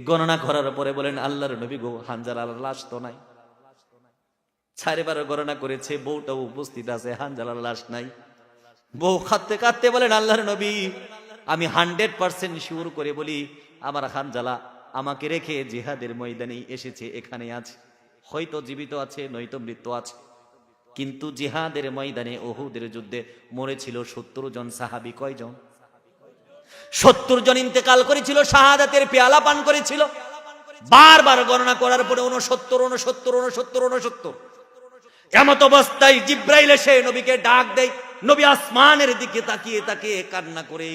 গণনা করার পরে বলেন আল্লাহর নবী গো, হানজালার লাশ তো নাই। 4 বার গণনা করেছে, বউটাও উপস্থিত আছে, হানজালার লাশ নাই। বউ কাঁদতে কাঁদতে বলেন আল্লাহর নবী, আমি 100% শিওর করে বলি আমার হানজালা আমাকে রেখে জিহাদের ময়দানে এসেছে, এখানে আছে, হয়তো জীবিত আছে নয়তো মৃত্যু আছে। কিন্তু জিহাদের ময়দানে উহুদের যুদ্ধে মরেছিল 70 জন সাহাবী। কয়জন? 70 জন ইন্তেকাল করেছিল, শাহাদাতের পেয়ালা পান করেছিল। বারবার গণনা করার পরে 69 এমত অবস্থায় জিব্রাইল এসে নবীকে ডাক দেয়। নবী আসমানের দিকে তাকিয়ে তাকিয়ে কান্না করে,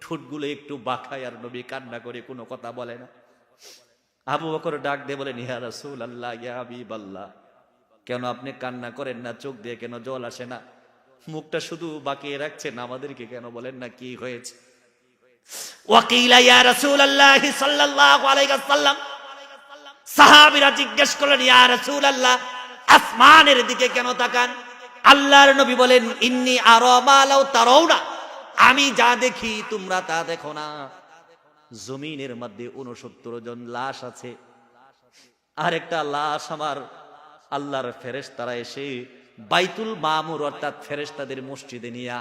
ঠোঁটগুলো একটু বাঁকায়, আর নবী কান্না করে কোনো কথা বলে না। আবু বকর ডাক দিয়ে বলেন, ইয়া রাসূলুল্লাহ, ইয়া হাবিবাল্লাহ, কেন আপনি কান্না করেন না? চোখ দিয়ে কেন জল আসে না? মুখটা শুধু বাঁকিয়ে রাখছেন, আমাদেরকে কেন বলেন না কি হয়েছে? ওয়াকিলা ইয়া রাসূলুল্লাহ সাল্লাল্লাহু আলাইহি ওয়াসাল্লাম, সাহাবীরা জিজ্ঞেস করলেন, ইয়া রাসূলুল্লাহ, আসমানের দিকে কেন তাকান? আল্লাহর নবী বলেন, ইন্নী আরা মা লাউ তারাউনা, আমি যা দেখি তোমরা তা দেখো না। জমিনের মধ্যে 69 জন লাশ আছে, আর একটা লাশ আমার আল্লাহর ফেরেশতারা এসে বাইতুল মামুর অর্থাৎ ফেরেশতাদের মসজিদে নিয়া,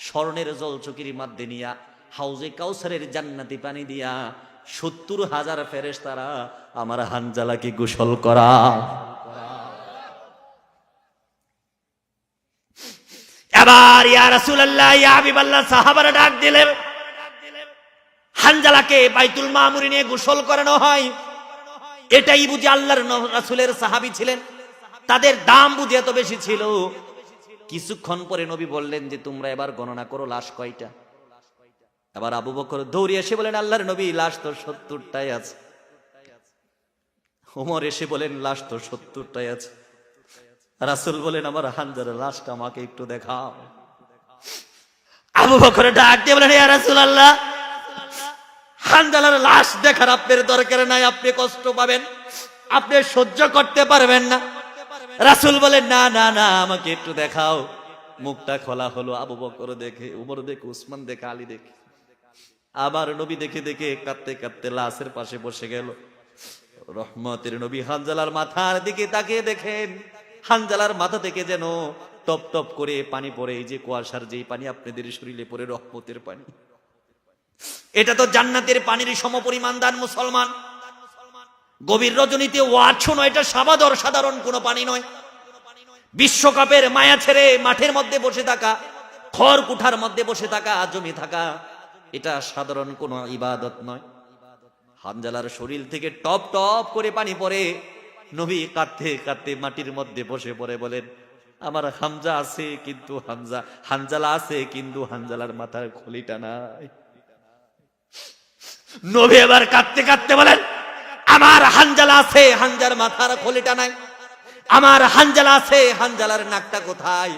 স্বর্ণের জলচকির মধ্যে নিয়া, হাউজে কাউসারের জান্নাতি পানি দিয়া 70,000 ফেরেশতারা আমার হানজালাকে গোসল করা। এবার ইয়া রাসূলুল্লাহ, ইয়া হাবিবাল্লাহ, সাহাবারা ডাক দিলেন, হানজালাকে বাইতুল মামুরে নিয়ে গোসল করানো হয়, এটাই বুঝি আল্লাহর রাসূলের সাহাবী ছিলেন, তাদের দাম বুঝি এত বেশি ছিল। কিছুক্ষণ পরে নবী বললেন যে তোমরা এবার গণনা করো লাশ কয়টা। এবার আবু বকর দৌড়ে এসে বলেন, আল্লাহর নবী, লাশ তো 70টাই আছে। ওমর এসে বলেন, লাশ তো 70টাই আছে। রাসূল বলেন, আমার হানজালার লাশটা আমাকে একটু দেখাও। আবু বকর ডাক দিয়ে বলেন, ইয়া রাসূলুল্লাহ, হানজালার লাশ দেখার আপনার দরকার নাই, আপনি কষ্ট পাবেন, আপনি সহ্য করতে পারবেন না। রাসূল বলেন, না না না, আমাকে একটু দেখাও। মুখটা খোলা হলো, আবু বকর দেখে, উমর দেখে, উসমান দেখে, আলী দেখে, আবার নবী দেখে দেখে কাঁদতে কাঁদতে লাশের পাশে বসে গেল। রহমতের নবী হানজালার মাথার দিকে তাকিয়ে দেখেন, হানজালার মাথা থেকে যেন টপ টপ করে পানি পড়ে, এই যে কুয়াশার যেই পানি আপনাদের শরীরে পড়ে, রহমতের পানি, এটা তো জান্নাতের পানির সমপরিমাণ দান মুসলমান। গভীর রজনীতে ওয়াজ শোনো, এটা সাধারণ কোনো পানি নয়। বিশ্বকাপের মায়া ছেড়ে মাঠের মধ্যে বসে থাকা, খড় কুঠার মধ্যে বসে থাকা, জমি থাকা, এটা সাধারণ কোনো ইবাদত নয়। হানজালার শরীর থেকে টপ টপ করে পানি পড়ে। নবী কাঁদতে কাঁদতে মাটির মধ্যে বসে পড়ে বলেন, আমার হামজা আছে কিন্তু হানজালা আছে কিন্তু হানজালার মাথার খুলিটা নাই। নবী এবার কাঁদতে কাঁদতে বলেন, আমার হানজালা আছে, হানজার মাথার খুলিটা নাই। আমার হানজালা আছে, হানজালার নাকটা কোথায়?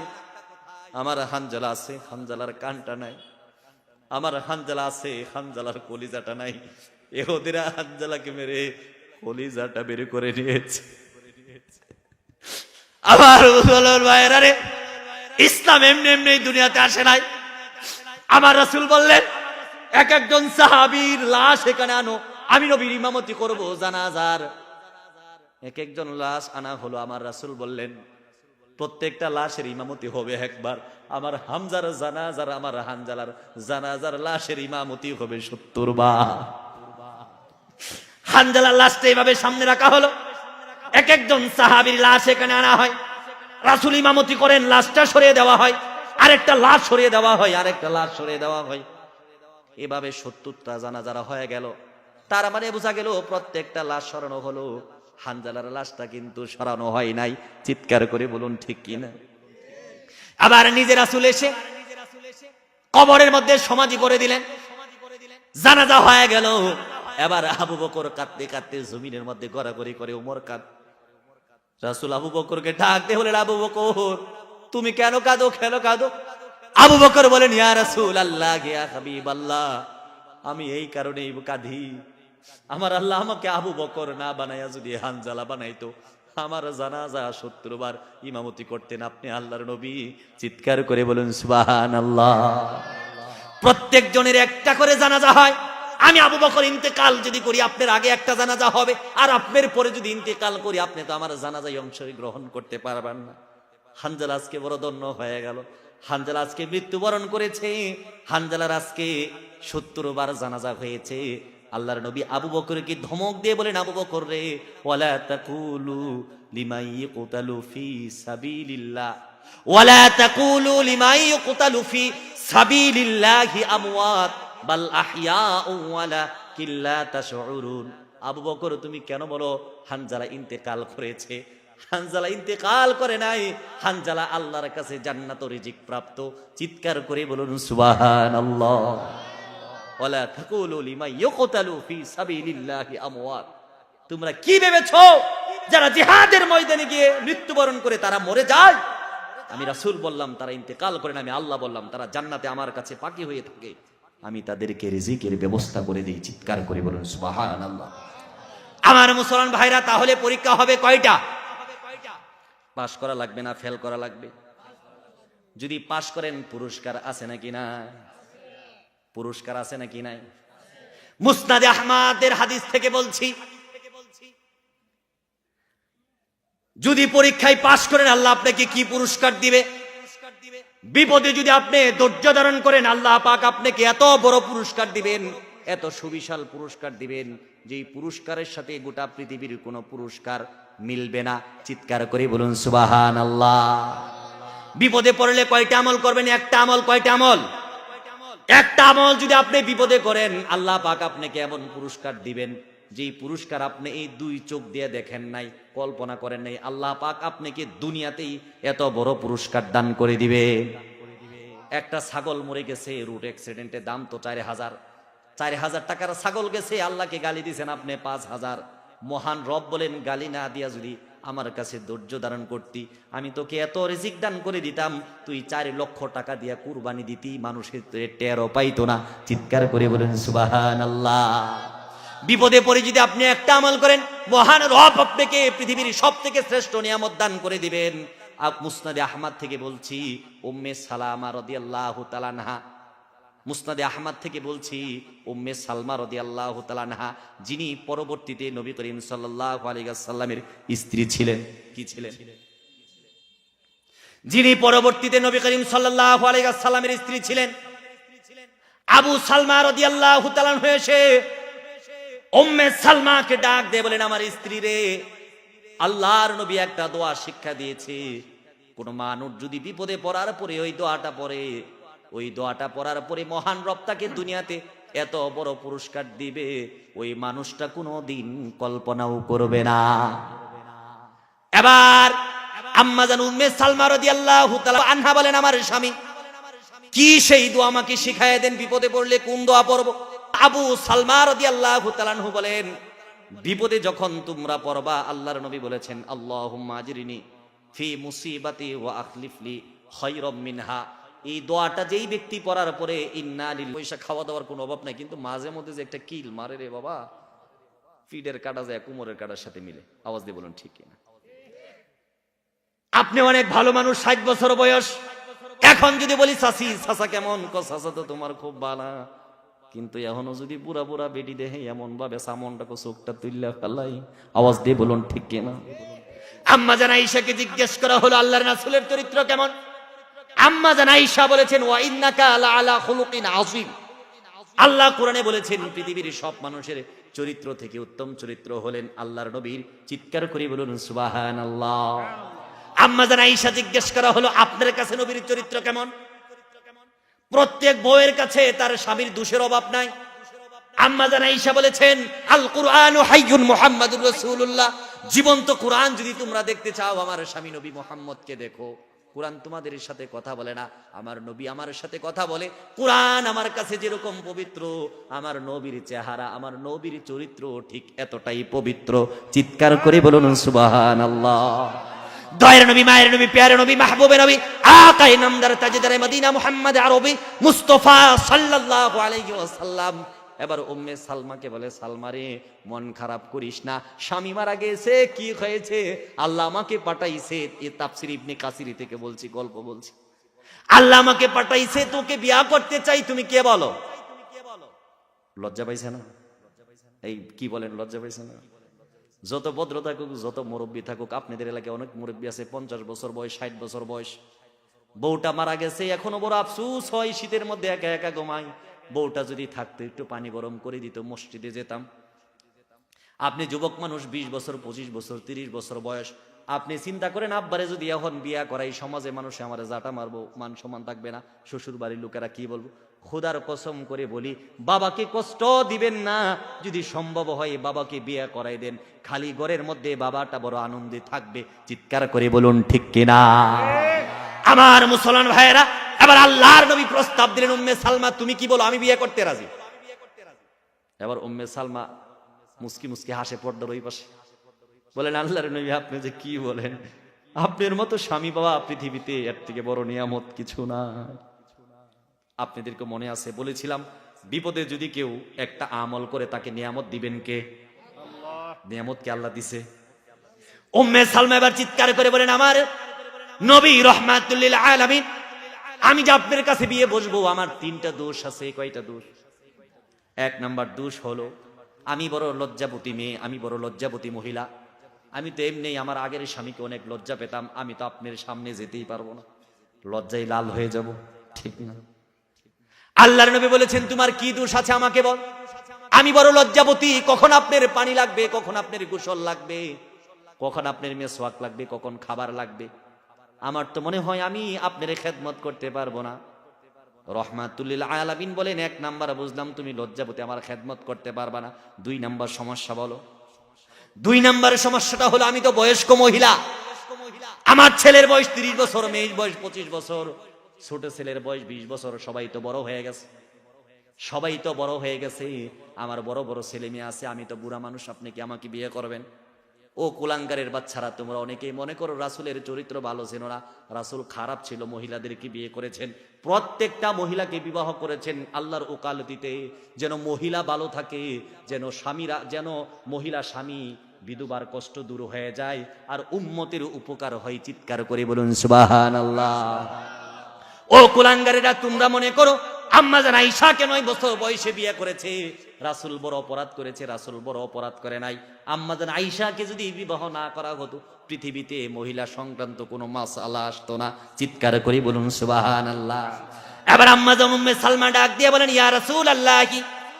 আমার হানজালা আছে, হানজালার কানটা নাই। আমার হানজালা আছে, হানজালার কলিজাটা নাই। ইহুদিরা হানজালাকে মেরে কলিজাটা বের করে নিয়েছে। আমার মুসলমান ভাইয়েরা রে, ইসলাম এমনি এমনি দুনিয়াতে আসে নাই। আমার রাসূল বললেন, এক একজন সাহাবীর লাশ এখানে আনো, আমি নবীর ইমামতি করব জানাজার। এক একজন লাশ আনা হলো। আমার রাসূল বললেন, প্রত্যেকটা লাশের ইমামতি হবে একবার। আমার হামজার জানাজার, আমার হানজালার জানাজার লাশের ইমামতি হবে 70 বার। হানজালার লাশটা এইভাবে সামনে রাখা হলো। এক একজন সাহাবীর লাশ এখানে আনা হয়, রাসূল ইমামতি করেন, লাশটা সরিয়ে দেওয়া হয়, আরেকটা লাশ সরিয়ে দেওয়া হয়, আরেকটা লাশ সরিয়ে দেওয়া হয়। এভাবে 70টা জানাজারা হয়ে গেল। তার মানে বোঝা গেল প্রত্যেকটা লাশ সরানো হলো, হানজালার লাশটা কিন্তু সরানো হয় নাই। চিৎকার করে বলুন ঠিক কিনা? আবার নিজে রাসূল এসে কবরের মধ্যে সমাধি করে দিলেন, জানাজা হয়ে গেল। এবার আবু বকর কাঁদতে কাঁদতে জমিনের মধ্যে গড়াগড়ি করে, উমর কাঁদ। রাসূল আবু বকরকে ডাক দিয়ে বলেন, আবু বকর তুমি কেন কাঁদো, কেন কাঁদো? আবু বকর বলেন, ইয়া রাসূলুল্লাহ, ইয়া হাবিবাল্লাহ, আমি এই কারণেই কাঁদি। আমার আল্লাহ আমাকে আবু বকর না বানাইয়া যদি হানজালা বানাইতো, আমার জানাজা 70 বার ইমামতি করতেন আপনি আল্লাহর নবী। চিৎকার করে বলুন সুবহানাল্লাহ। প্রত্যেক জনের একটা করে জানাজা হয়। আমি আবু বকর ইন্তেকাল যদি করি, আপনার আগে একটা জানাজা হবে, আর আপনার পরে যদি ইন্তেকাল করি, আপনি তো আমার জানাজায় অংশগ্রহণ করতে পারবেন না। হানজালা আজকে বড় ধন্য হয়ে গেল। হানজালা আজকে মৃত্যুবরণ করেছে। হানজালার আজকে 70 বার জানাজা হয়েছে। আল্লাহর নবী আবু বকরকে ধমক দিয়ে বলেন, আবু বকর রে, ওয়ালা তাকুলু লিমান ইয়ুকতালু ফি সাবিলিল্লাহ, ওয়ালা তাকুলু লিমান ইয়ুকতালু ফি সাবিলিল্লাহি আমওয়াত বাল আহইয়াউ ওয়ালাকিন লা তাশউরুন। আবু বকর তুমি কেন বলো হানজালা ইন্তেকাল করেছে? হানজালা ইন্তেকাল করে নাই, হানজালা আল্লাহর কাছে জান্নাত ও রিজিক প্রাপ্ত। চিৎকার করে বলুন সুবহানাল্লাহ। ওয়ালা তাকুলু লিমান ইয়ুকতালু ফি সাবিলিল্লাহি আমওয়াত। তোমরা কি ভেবেছো যারা জিহাদের ময়দানে গিয়ে মৃত্যুবরণ করে তারা মরে যায়? আমি রাসূল বললাম তারা ইন্তেকাল করে না, আমি আল্লাহ বললাম তারা জান্নাতে আমার কাছে পাকি হয়ে থাকে, আমি তাদেরকে রিজিকের ব্যবস্থা করে দিই। চিৎকার করে বলুন সুবহানাল্লাহ। আমার মুসলমান ভাইরা, তাহলে পরীক্ষা হবে কয়টা? পাস করা লাগবে না ফেল করা লাগবে? যদি পাস করেন পুরস্কার আছে নাকি না? পুরস্কার আছে নাকি নাই? মুসনাদে আহমদের হাদিস থেকে বলছি, যদি পরীক্ষায় পাস করেন আল্লাহ আপনাকে কি পুরস্কার দিবে? বিপদে যদি আপনি ধৈর্য ধারণ করেন আল্লাহ পাক আপনাকে এত বড় পুরস্কার দিবেন, এত সুবিশাল পুরস্কার দিবেন, যেই পুরস্কারের সাথে গোটা পৃথিবীর কোনো পুরস্কার মিলবে না। চিৎকার করে বলুন সুবহানাল্লাহ। বিপদে পড়লে কয়টা আমল করবেন? একটা আমল। কয়টা আমল? একটা আমল যদি আপনি বিপদে করেন আল্লাহ পাক আপনাকে এমন পুরস্কার দিবেন, যেই পুরস্কার আপনি এই 2 চোখ দিয়ে দেখেন নাই, কল্পনা করেন নাই। আল্লাহ পাক আপনাকে দুনিয়াতেই এত বড় পুরস্কার দান করে দিবে। একটা ছাগল মরে গেছে রোড অ্যাক্সিডেন্টে, দাম তো 4,000 টাকার ছাগল গেছে, আল্লাহকে গালি দিয়েছেন আপনি 5,000। মহান রব বলেন গালি না দিয়া যদি আমার কাছে ধৈর্য ধারণ করতি, আমি তোকে এত রিজিক দান করে দিতাম, তুই 4 লক্ষ টাকা দিয়া কুরবানি দিতি, মানুষের টেরও পাইতো না। চিৎকার করে বলেন সুবহানাল্লাহ। বিপদে পড়ে যদি আপনি একটা আমল করেন, মহান রব আপনাকে পৃথিবীর সব থেকে শ্রেষ্ঠ নিয়ামত দান করে দিবেন। মুসনাদে আহমদ থেকে বলছি, উম্মে সালামা রাদিয়াল্লাহু তাআলা আনহা, মুসনাদে আহমদ থেকে বলছি, উম্মে সালমা রাদিয়াল্লাহু তাআলা আনহা, যিনি পরবর্তীতে নবী করিম সাল্লাল্লাহু আলাইহি ওয়াসাল্লামের স্ত্রী ছিলেন। কি ছিলেন? যিনি পরবর্তীতে নবী করিম সাল্লাল্লাহু আলাইহি ওয়াসাল্লামের স্ত্রী ছিলেন, আবু সালমা রাদিয়াল্লাহু তাআলা আনহু এসে উম্মে সালমাকে ডাক দিয়ে বলেন, আমার স্ত্রী রে, আল্লাহর নবী একটা দোয়া শিক্ষা দিয়েছে, কোন মানুষ যদি বিপদে পড়ার পরে ওই দোয়াটা পড়ে, ওই দোয়াটা পড়ার পরে মহান রব তাকে দুনিয়াতে এত বড় পুরস্কার দিবে, ওই মানুষটা কোনোদিন কল্পনাও করবে না। এবার আম্মা জান উম্মে সালমা রাদিয়াল্লাহু তাআলা আনহা বলেন, আমার স্বামী কি সেই দোয়া আমাকে শিখায় দেন, বিপদে পড়লে কোন দোয়া পড়ব? আবু সালমা রাদিয়াল্লাহু তাআলা আনহু বলেন, বিপদে যখন তোমরা পড়বা, আল্লাহর নবী বলেছেন, আল্লাহুম্মা আজরিনি ফি মুসিবাতি ওয়া আখলিফলি খায়রাম মিনহা। এই দোয়াটা যেই ব্যক্তি পড়ার পরে, ইন্না লিল্লাহি, পয়সা খাওয়া দাওয়ার কোনো অভাব নাই, কিন্তু মাঝে মধ্যে যে একটা কিল মারে রে বাবা, ফিডের কাটা যায় কোমরের কাটার সাথে মিলে। আওয়াজ দিয়ে বলুন ঠিক কিনা? আপনি অনেক ভালো মানুষ, 60 বছর বয়স, এখন যদি বলি চাচি, চাচা কেমন? চাচা তো তোমার খুব ভালো, কিন্তু এখনো যদি বুড়া বুড়া বেটি দেহে এমন ভাবে সামনটাকে চোখটা তুললে ফেলাই। আওয়াজ দিয়ে বলুন ঠিক কিনা? আম্মা জান আয়েশাকে জিজ্ঞেস করা হলো, আল্লাহর রাসূলের চরিত্র কেমন? আম্মা জান আয়েশা বলেছেন, ওয়া ইন্নাকা আলা খুলুকিন আযীম। আল্লাহ কোরআনে বলেছেন, পৃথিবীর সব মানুষের চরিত্র থেকে উত্তম চরিত্র হলেন আল্লাহর নবীর। চিৎকার করে বলুন সুবহানাল্লাহ। আম্মা জান আয়েশা জিজ্ঞেস করা হলো, আপনার কাছে নবীর চরিত্র কেমন? প্রত্যেক বউয়ের কাছে তার স্বামীর দোষের অভাব নাই। আম্মা জান আয়েশা বলেছেন, আল কুরআনু হাইয়ুন মুহাম্মাদুর রাসূলুল্লাহ। জীবন্ত কোরআন যদি তোমরা দেখতে চাও, আমার স্বামী নবী মুহাম্মদকে দেখো। কোরআন তোমাদের সাথে কথা বলে না, আমার নবী আমার সাথে কথা বলে। কোরআন আমার কাছে যেরকম পবিত্র, আমার নবীর চেহারা, আমার নবীর চরিত্র ঠিক এতটাই পবিত্র। চিৎকার করে বলুন সুবহানাল্লাহ। দয়ের নবী, মায়ের নবী, প্যারে নবী, মাহবুবে নবী, আকায়ে নামদার তাজদারে মদিনা মুহাম্মদ আরবি মুস্তাফা সাল্লাল্লাহু আলাইহি ওয়াসাল্লাম। এবার উম্মে সালমাকে বলে, সালমা রে, মন খারাপ করিস না, স্বামী মারা গেছে, কি হয়েছে? আল্লাহ আমাকে পাঠাইছে, এই তাফসীর ইবনে কাসির থেকে বলছি, গল্প বলছি। আল্লাহ আমাকে পাঠাইছে, তোকে বিয়া করতে চাই, তুমি কে বলো? লজ্জা পাইছে না? এই কি বলেন, লজ্জা পাইছে না? যত ভদ্র থাকুক, যত মুরব্বী থাকুক, আপনাদের এলাকায় অনেক মুরব্বী আছে, 50 বছর বয়স, 60 বছর বয়স, বউটা মারা গেছে, এখনো বড় আফসোস হয়, শীতের মধ্যে একা একা ঘুমাই। বউটা যদি থাকতো, একটু পানি গরম করে দিত, মসজিদে যেতাম। আপনি যুবক মানুষ, 20 বছর, 25 বছর, 30 বছর বয়স, আপনি চিন্তা করেন, আব্বারে যদি এখন বিয়া করাই, সমাজে মানুষে আমার জাটা মারবো, মান সম্মান থাকবে না, শ্বশুর বাড়ির লোকেরা কি বলবো? খোদার কসম করে বলি, বাবাকে কষ্ট দিবেন না, যদি সম্ভব হয় বাবাকে বিয়া করাই দেন, খালি ঘরের মধ্যে বাবাটা বড় আনন্দে থাকবে। চিৎকার করে বলুন ঠিক কিনা? আমার মুসলমান ভাইয়েরা, এবার আল্লাহর নবী প্রস্তাব দিলেন, উম্মে সালমা তুমি কি বলো, আমি বিয়ে করতে রাজি। এবার উম্মে সালমা মুস্কি মুস্কি হাসে পর্দার ওই পাশে, বলেন, আল্লাহর নবী আপনি যে কি বলেন, আপনার মতো স্বামী পাওয়া পৃথিবীতে এর থেকে বড় নিয়ামত কিছু না। আপনাদেরকে মনে আছে বলেছিলাম, বিপদে যদি কেউ একটা আমল করে, তাকে নিয়ামত দিবেন কে? আল্লাহ। নিয়ামত কে? আল্লাহ দিছে। উম্মে সালমা এবার চিৎকার করে বলেন, আমার নবী রাহমাতুল লিল আলামিন, আমি যে আপনার কাছে বিয়ে বসবো, আমার 3টা দোষ আছে। কয়টা দোষ? 1 নাম্বার দোষ হলো, আমি বড় লজ্জাবতী মেয়ে, আমি বড় লজ্জাবতী মহিলা। আমি তো এমনি আমার আগের স্বামীকে অনেক লজ্জা পেতাম, আমি তো আপনার সামনে যেতেই পারবো না, লজ্জায় লাল হয়ে যাব। ঠিক না? আল্লাহর নবী বলেছেন, তোমার কি দোষ আছে আমাকে বল। আমি বড় লজ্জাবতী, কখন আপনার পানি লাগবে, কখন আপনার গোসল লাগবে, কখন আপনার মেসওয়াক লাগবে, কখন খাবার লাগবে, আমার তো মনে হয় আমি আপনার খেদমত করতে পারবো না। রাহমাতুল লিল আলামিন বলেন, 1 নাম্বার বুঝলাম তুমি লজ্জাবতী, আমার খেদমত করতে পারবা না। 2 নাম্বার সমস্যা বলো। 2 নাম্বার সমস্যাটা হলো, আমি তো বয়স্ক মহিলা, আমার ছেলের বয়স 30 বছর, মেয়ের বয়স 25 বছর, ছোট ছেলের বয়স 20 বছর, সবাই তো বড় হয়ে গেছে, সবাই তো বড় হয়ে গেছে, আমার বড় বড় ছেলে মেয়ে আছে, আমি তো বুড়া মানুষ, আপনি কি আমাকে বিয়ে করবেন? ও কুলাঙ্গারের বাচ্চারা, তোমরা অনেকেই মনে করো রাসূলের চরিত্র ভালো ছিল না, রাসূল খারাপ ছিল, মহিলাদেরকে বিয়ে করেছেন, প্রত্যেকটা মহিলাকে বিবাহ করেছেন আল্লাহর ওকালতিতে, যেন মহিলা ভালো থাকে, যেন স্বামীরা, যেন মহিলা স্বামী বিধবার কষ্ট দূর হয়ে যায় আর উম্মতের উপকার হয়। চিৎকার করে বলুন সুবহানাল্লাহ। ও কুলাঙ্গারেরা, তোমরা মনে করো আম্মা জান আয়েশাকে 9 বছর বয়সে বিয়ে করেছে, রাসূল বড় অপরাধ করেছে, রাসূল বড় অপরাধ করে নাই। আম্মা জান আয়েশাকে যদি বিবাহ না করা হতো, পৃথিবীতে মহিলা সংক্রান্ত কোনো মাসআলা আসতো না। চিৎকার করে বলুন সুবহানাল্লাহ। এবার আম্মা জান উম্মে সালমা ডাক দিয়ে বলেন, ইয়া রাসূলুল্লাহ,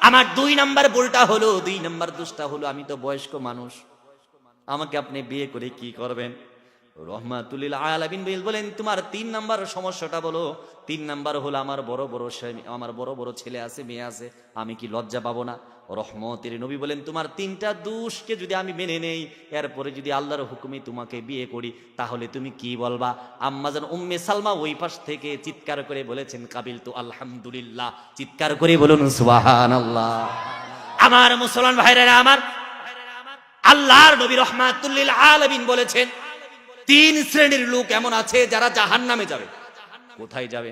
আমার 2 নাম্বার ভুলটা হলো, 2 নাম্বার দোষটা হলো, আমি তো বয়স্ক মানুষ, আমাকে আপনি বিয়ে করে কি করবেন? রহমাতুল লিল আলামিন বলেন, তোমার 3 নাম্বার সমস্যাটা বলো। 3 নাম্বার হলো, আমার বড় বড় ছেলে আছে, মেয়ে আছে, আমি কি লজ্জা পাবো না? রহমতের নবী বলেন, তোমার 3টা দোষকে যদি আমি মেনে নেই, এরপরে যদি আল্লাহর হুকুমে তোমাকে বিয়ে করি, তাহলে তুমি কি বলবা? আম্মাজান উম্মে সালমা ওই পাশ থেকে চিৎকার করে বলেছেন, কাবিলতু আলহামদুলিল্লাহ। চিৎকার করে বলুন সুবহানাল্লাহ। আমার মুসলমান ভাইরা আমার, আল্লাহর নবী রহমাতুল লিল আলামিন বলেছেন, 3 শ্রেণীর লোক এমন আছে যারা জাহান্নামে যাবে। কোথায় যাবে?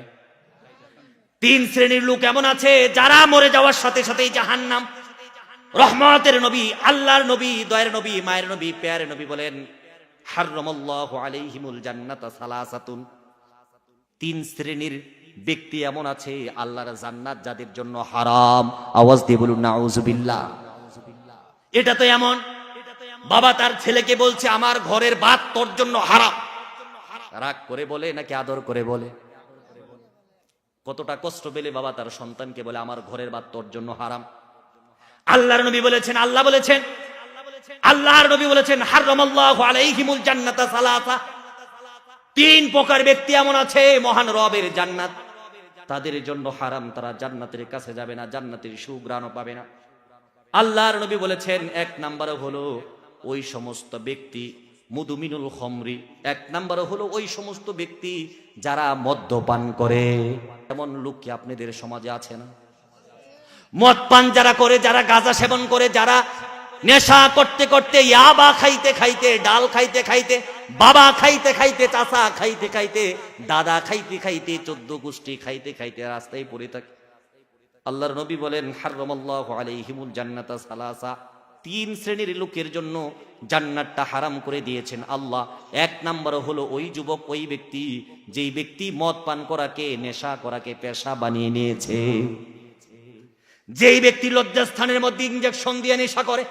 3 শ্রেণীর লোক এমন আছে যারা মরে যাওয়ার সাথে সাথেই জাহান্নাম। রহমতের নবী, আল্লাহর নবী, দয়ার নবী, মায়ের নবী, প্যারে নবী বলেন, হারামাল্লাহু আলাইহিমুল জান্নাতা সালাসাতুন। 3 শ্রেণীর ব্যক্তি এমন আছে আল্লাহর জান্নাত যাদের জন্য হারাম। আওয়াজ দিয়ে বলুন নাউজুবিল্লাহ। এটা তো এমন, বাবা তার ছেলেকে বলছে, আমার ঘরের ভাত তোর জন্য হারাম। রাগ করে বলে নাকি আদর করে বলে? কতটা কষ্ট পেলে বাবা তার সন্তানকে বলে, আমার ঘরের ভাত তোর জন্য হারাম। আল্লাহর নবী বলেছেন, আল্লাহর নবী বলেছেন, হারামাল্লাহু আলাইহিমুল জান্নাতা সালাসা। 3 প্রকার ব্যক্তি এমন আছে, মহান রবের জান্নাত তাদের জন্য হারাম, তারা জান্নাতের কাছে যাবে না, জান্নাতের সুঘ্রাণও পাবে না। আল্লাহর নবী বলেছেন, 1 নাম্বার হলো ওই সমস্ত ব্যক্তি, মুদমিনুল খমরি, 1 নাম্বার হলো ওই সমস্ত ব্যক্তি যারা মদ্যপান করে। এমন লোক কি আপনাদের সমাজে আছে না? মদ পান যারা করে, যারা গাঁজা সেবন করে, যারা নেশা করতে করতে, ইয়াবা খাইতে খাইতে, ডাল খাইতে খাইতে, বাবা খাইতে খাইতে, চাচা খাইতে খাইতে, দাদা খাইতে খাইতে, 14 গোষ্ঠী খাইতে খাইতে রাস্তায় পড়ে থাকে। আল্লাহর নবী বলেন, হারামাল্লাহু আলাইহিমুল জান্নাতা সালাসা। 3 শ্রেণীর লোকের জন্য জান্নাতটা হারাম করে দিয়েছেন আল্লাহ। 1 নাম্বার হলো ওই যুবক, ওই ব্যক্তি, যেই ব্যক্তি মদ পান করাকে, নেশা করাকে পেশা বানিয়ে নিয়েছে। যেই ব্যক্তি লজ্জাস্থানের মধ্যে ইনজেকশন দিয়ে নেশা করে,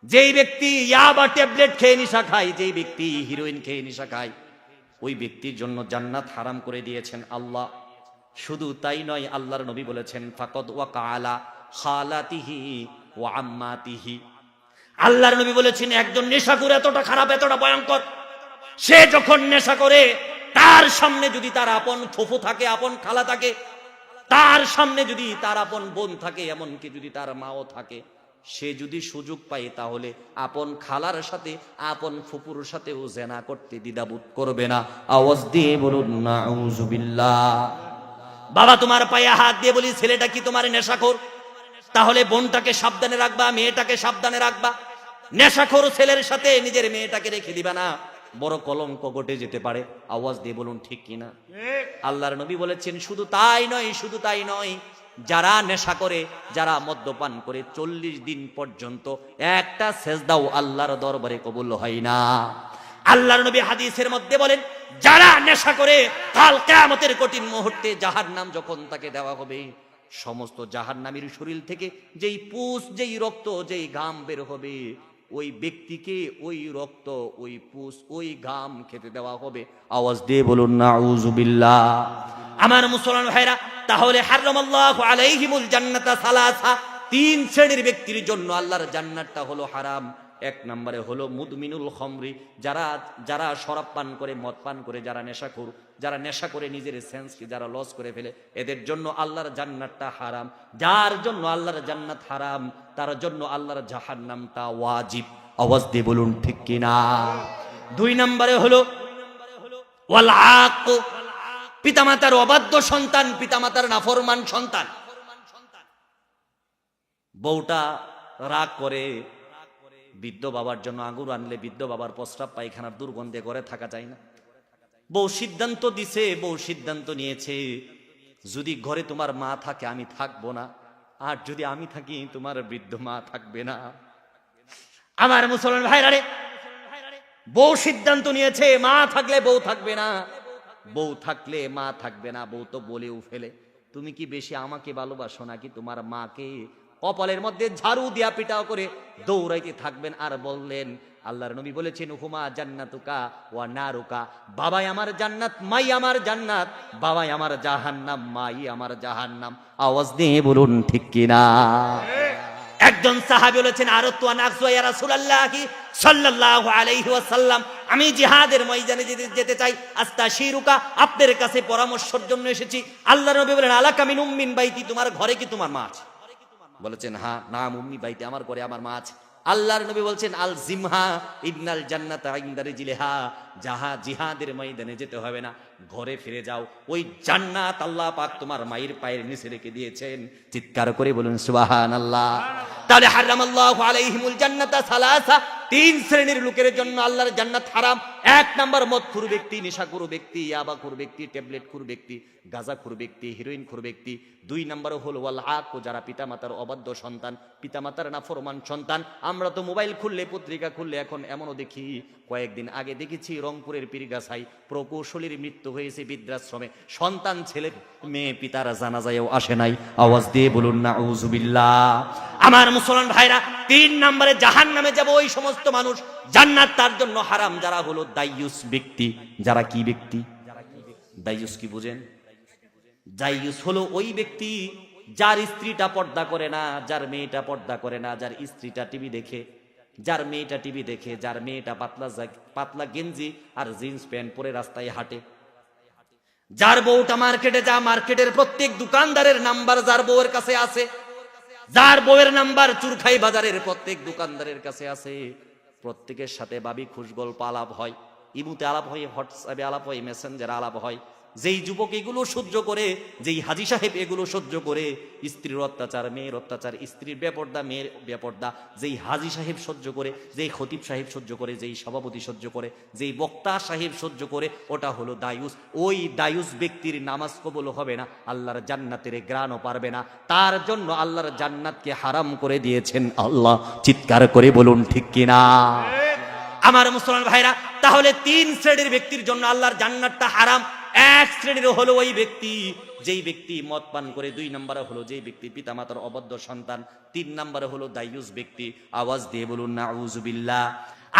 যেই ব্যক্তি ইয়াবা ট্যাবলেট খেয়ে নেশা খায়, যেই ব্যক্তি হিরোইন খেয়ে নেশা খায়, ওই ব্যক্তির জন্য জান্নাত হারাম করে দিয়েছেন আল্লাহ। শুধু তাই নয়, আল্লাহর নবী বলেছেন, ফাকাদ ওয়াকা আলা খালাতিহি ওয়া আম্মাতিহি। আল্লাহর নবী বলেছেন, একজন নেশাখোর এতটা খারাপ, এতটা ভয়ঙ্কর, সে যখন নেশা করে, তার সামনে যদি তার আপন ফুফু থাকে, আপন খালা থাকে, তার সামনে যদি তার আপন বোন থাকে, এমনকি যদি তার মাও থাকে, সে যদি সুযোগ পায়, তাহলে আপন খালার সাথে, আপন ফুপুর সাথেও জেনা করতে দ্বিধাবোধ করবে না। আওয়াজ দিয়ে বলুন নাউজুবিল্লাহ। বাবা তোমার পায়ে হাত দিয়ে বলি, ছেলেটা কি তোমার নেশাখোর? তাহলে বোনটাকে সাবধানে রাখবা, মেয়েটাকে সাবধানে রাখবা। নেশাখোর ছেলের সাথে নিজের মেয়েটাকে রেখে দিবা না, বড় কলঙ্ক ঘটে যেতে পারে। আওয়াজ দিয়ে বলুন ঠিক কিনা? আল্লাহর নবী বলেছেন, শুধু তাই নয়, যারা নেশা করে, যারা মদ্যপান করে, 40 দিন পর্যন্ত একটা সেজদাও আল্লাহর দরবারে কবুল হয় না। আল্লাহর নবী হাদিসের মধ্যে বলেন, যারা নেশা করে, কাল কিয়ামতের কঠিন মুহূর্তে জাহান্নাম যখন তাকে দেওয়া হবে, সমস্ত জাহান্নামীর শরীর থেকে যেই পুষ, যেই রক্ত, যেই ঘাম বের হবে, ওই ব্যক্তিকে ওই রক্ত, ওই পুষ, ওই ঘাম খেতে দেওয়া হবে। আওয়াজ দিয়ে বলুন নাউজুবিল্লাহ। আমার মুসলমান ভাইরা, তাহলে হারামাল্লাহু আলাইহিমুল জান্নাতা সালাসা, 3 শ্রেণীর ব্যক্তির জন্য আল্লাহর জান্নাতটা হলো হারাম। 1 নম্বরে হলো মুদমিনুল খমরি, যারা শরাব পান করে, মদ পান করে, যারা নেশাখোর, যারা নেশা করে নিজের সেন্সকে যারা লস করে ফেলে, এদের জন্য আল্লাহর জান্নাতটা হারাম। যার জন্য আল্লাহর জান্নাত হারাম, তার জন্য আল্লাহর জাহান্নামটা ওয়াজিব। আওয়াজ দিয়ে বলুন ঠিক কিনা? 2 নম্বরে হলো ওয়াল আক, পিতামাতার অবাধ্য সন্তান, পিতামাতার নাফরমান সন্তান। বউটা রাগ করে, বৃদ্ধ বাবার জন্য আগুন আনলে বৃদ্ধ বাবার প্রস্রাব পায়খানার দুর্গন্ধে ঘরে থাকা যায় না। বউ সিদ্ধান্ত দিছে, বউ সিদ্ধান্ত নিয়েছে, যদি ঘরে তোমার মা থাকে আমি থাকবো না, আর যদি আমি থাকি তোমার বৃদ্ধ মা থাকবে না। আমার মুসলমান ভাইরা রে, বউ সিদ্ধান্ত নিয়েছে মা থাকলে বউ থাকবে না, বউ থাকলে মা থাকবে না। বউ তো বলেও ফেলে, তুমি কি বেশি আমাকে ভালোবাসো নাকি তোমার মাকে? কপালের মধ্যে ঝাড়ু দিয়া পিটাও করে দৌড়াইতে থাকবেন আর বললেন, আল্লাহর নবী বলেছেন, হুমা জান্নাতুকা ওয়া নারুকা, বাবাই আমার জান্নাত, মাই আমার জান্নাত, বাবাই আমার জাহান্নাম, মাই আমার জাহান্নাম। আওয়াজ দিয়ে বলুন ঠিক কিনা? একজন সাহাবী বলেছেন, আরাতু আন আকসু ইয়া রাসূলুল্লাহি সাল্লাল্লাহু আলাইহি ওয়াসাল্লাম, আমি জিহাদের ময়দানে যেতে চাই, আস্তাশিরুকা, আপনার কাছে পরামর্শের জন্য এসেছি। আল্লাহর নবী বলেন, আলাকা মিন উম্মিন বাইতি, তোমার ঘরে কি তোমার মা আছে? বলেছেন, হ্যাঁ, নাম উম্মি বাইতি, আমার ঘরে আমার মা আছে। আল্লাহর নবী বলছেন, আল জিমহা ইন্নাল জান্নাতা ইনদা রিজলিহা, জিহাদের ময়দানে যেতে হবে না, ঘরে ফিরে যাও, ওই জান্নাত আল্লাহ পাক তোমার মায়ের পায়ের নিচে রেখে দিয়েছেন। চিৎকার করে বলুন সুবহানাল্লাহ। তাহলে হারামাল্লাহু আলাইহিমুল জান্নাতা সালাসা, তিন শ্রেণীর লোকের জন্য আল্লাহর জান্নাত হারাম। এক নাম্বার মদখুর ব্যক্তি, নেশাখোর ব্যক্তি, ইয়াবাখোর ব্যক্তি, ট্যাবলেটখোর ব্যক্তি, গাঁজাখোর ব্যক্তি, হিরোইনখোর ব্যক্তি। দুই নাম্বার হলো ওয়াল আক, যারা পিতামাতার অবাধ্য সন্তান, পিতামাতার নাফরমান সন্তান। আমরা তো মোবাইল খুললে, পত্রিকা খুললে এখন এমনও দেখি, কয়েকদিন আগে দেখেছি রংপুরের পীরগাছায় প্রকৌশলীর মৃত্যু হয়েছে বৃদ্ধাশ্রমে, সন্তান ছেলে মেয়ে পিতার জানাজায়ও আসে নাই। আওয়াজ দিয়ে বলুন নাউযুবিল্লাহ। আমার মুসলমান ভাইরা, তিন নম্বরে জাহান্নামে যাব ওই সমস্ত মানুষ, জান্নাত তার জন্য হারাম যারা হলো দাইয়ুস ব্যক্তি। যারা কি ব্যক্তি? দাইয়ুস কি বুঝেন? দাইয়ুস হলো ওই ব্যক্তি যার স্ত্রীটা পর্দা করে না, যার মেয়েটা পর্দা করে না, যার স্ত্রীটা টিভি দেখে, যার মেয়েটা টিভি দেখে, যার মেয়েটা পাতলা গেঞ্জি আর জিন্স প্যান্ট পরে রাস্তায় হাঁটে, যার বউটা মার্কেটে যা, মার্কেটের প্রত্যেক দোকানদারের নাম্বার যার বউয়ের কাছে আছে, যার বউয়ের নাম্বার চুরখাই বাজারের প্রত্যেক দোকানদারের কাছে আছে, প্রত্যেকের সাথে বাবি খুশ গল্প আলাপ হয়, ইমুতে আলাপ হয়, হোয়াটসঅ্যাপে আলাপ হয়, মেসেঞ্জারে আলাপ হয়। যেই যুবক এগুলো সহ্য করে, যেই হাজী সাহেব এগুলো সহ্য করে, স্ত্রীর অত্যাচার, মেয়ের অত্যাচার, স্ত্রীর বেপর্দা, মেয়ের বেপর্দা, যেই হাজী সাহেব সহ্য করে, যেই খতিব সাহেব সহ্য করে, যেই সভাপতি সহ্য করে, যেই বক্তা সাহেব সহ্য করে, ওটা হলো দায়ুস। ওই দায়ুস ব্যক্তির নামাজ কবুল হবে না, আল্লাহর জান্নাতের গ্রাণও পারবে না, তার জন্য আল্লাহর জান্নাতকে হারাম করে দিয়েছেন আল্লাহ। চিৎকার করে বলুন ঠিক কিনা? আমার মুসলমান ভাইরা, তাহলে তিন শ্রেণীর ব্যক্তির জন্য আল্লাহর জান্নাতটা হারাম। এক শ্রেণীর হলো ওই ব্যক্তি যেই ব্যক্তি মদ পান করে, দুই নম্বরে হলো যেই ব্যক্তি পিতামাতার অবাধ্য সন্তান, তিন নম্বরে হলো দাইয়ুস ব্যক্তি। আওয়াজ দিয়ে বলুন নাউযুবিল্লাহ।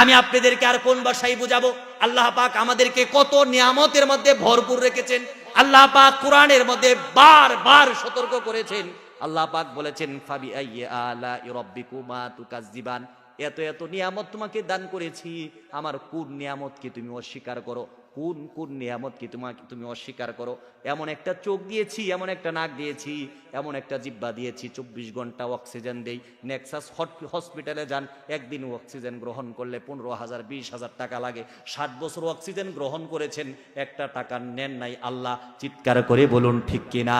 আমি আপনাদেরকে আর কোন ভাষায় বুঝাবো? আল্লাহ পাক আমাদেরকে কত নিয়ামতের মধ্যে ভরপুর রেখেছেন। আল্লাহ পাক কোরআনের মধ্যে বারবার সতর্ক করেছেন। আল্লাহ পাক বলেছেন, ফাবি আইয়ি আলাই রাব্বিকুমা তুকাজ্জিবান, এত এত নিয়ামত তোমাকে দান করেছি, আমার কোন নিয়ামতকে তুমি অস্বীকার করো? কোন কোন নিয়ামতকে তুমি অস্বীকার করো? এমন একটা চোখ দিয়েছি, এমন একটা নাক দিয়েছি, এমন একটা জিহ্বা দিয়েছি, 24 ঘন্টা অক্সিজেন দেই। নেক্সাস হসপিটালে যান, একদিন অক্সিজেন গ্রহণ করলে 15,000 20,000 টাকা লাগে। 60 বছর অক্সিজেন গ্রহণ করেছেন, একটা টাকা নেন নাই আল্লাহ। চিৎকার করে বলুন ঠিক কিনা?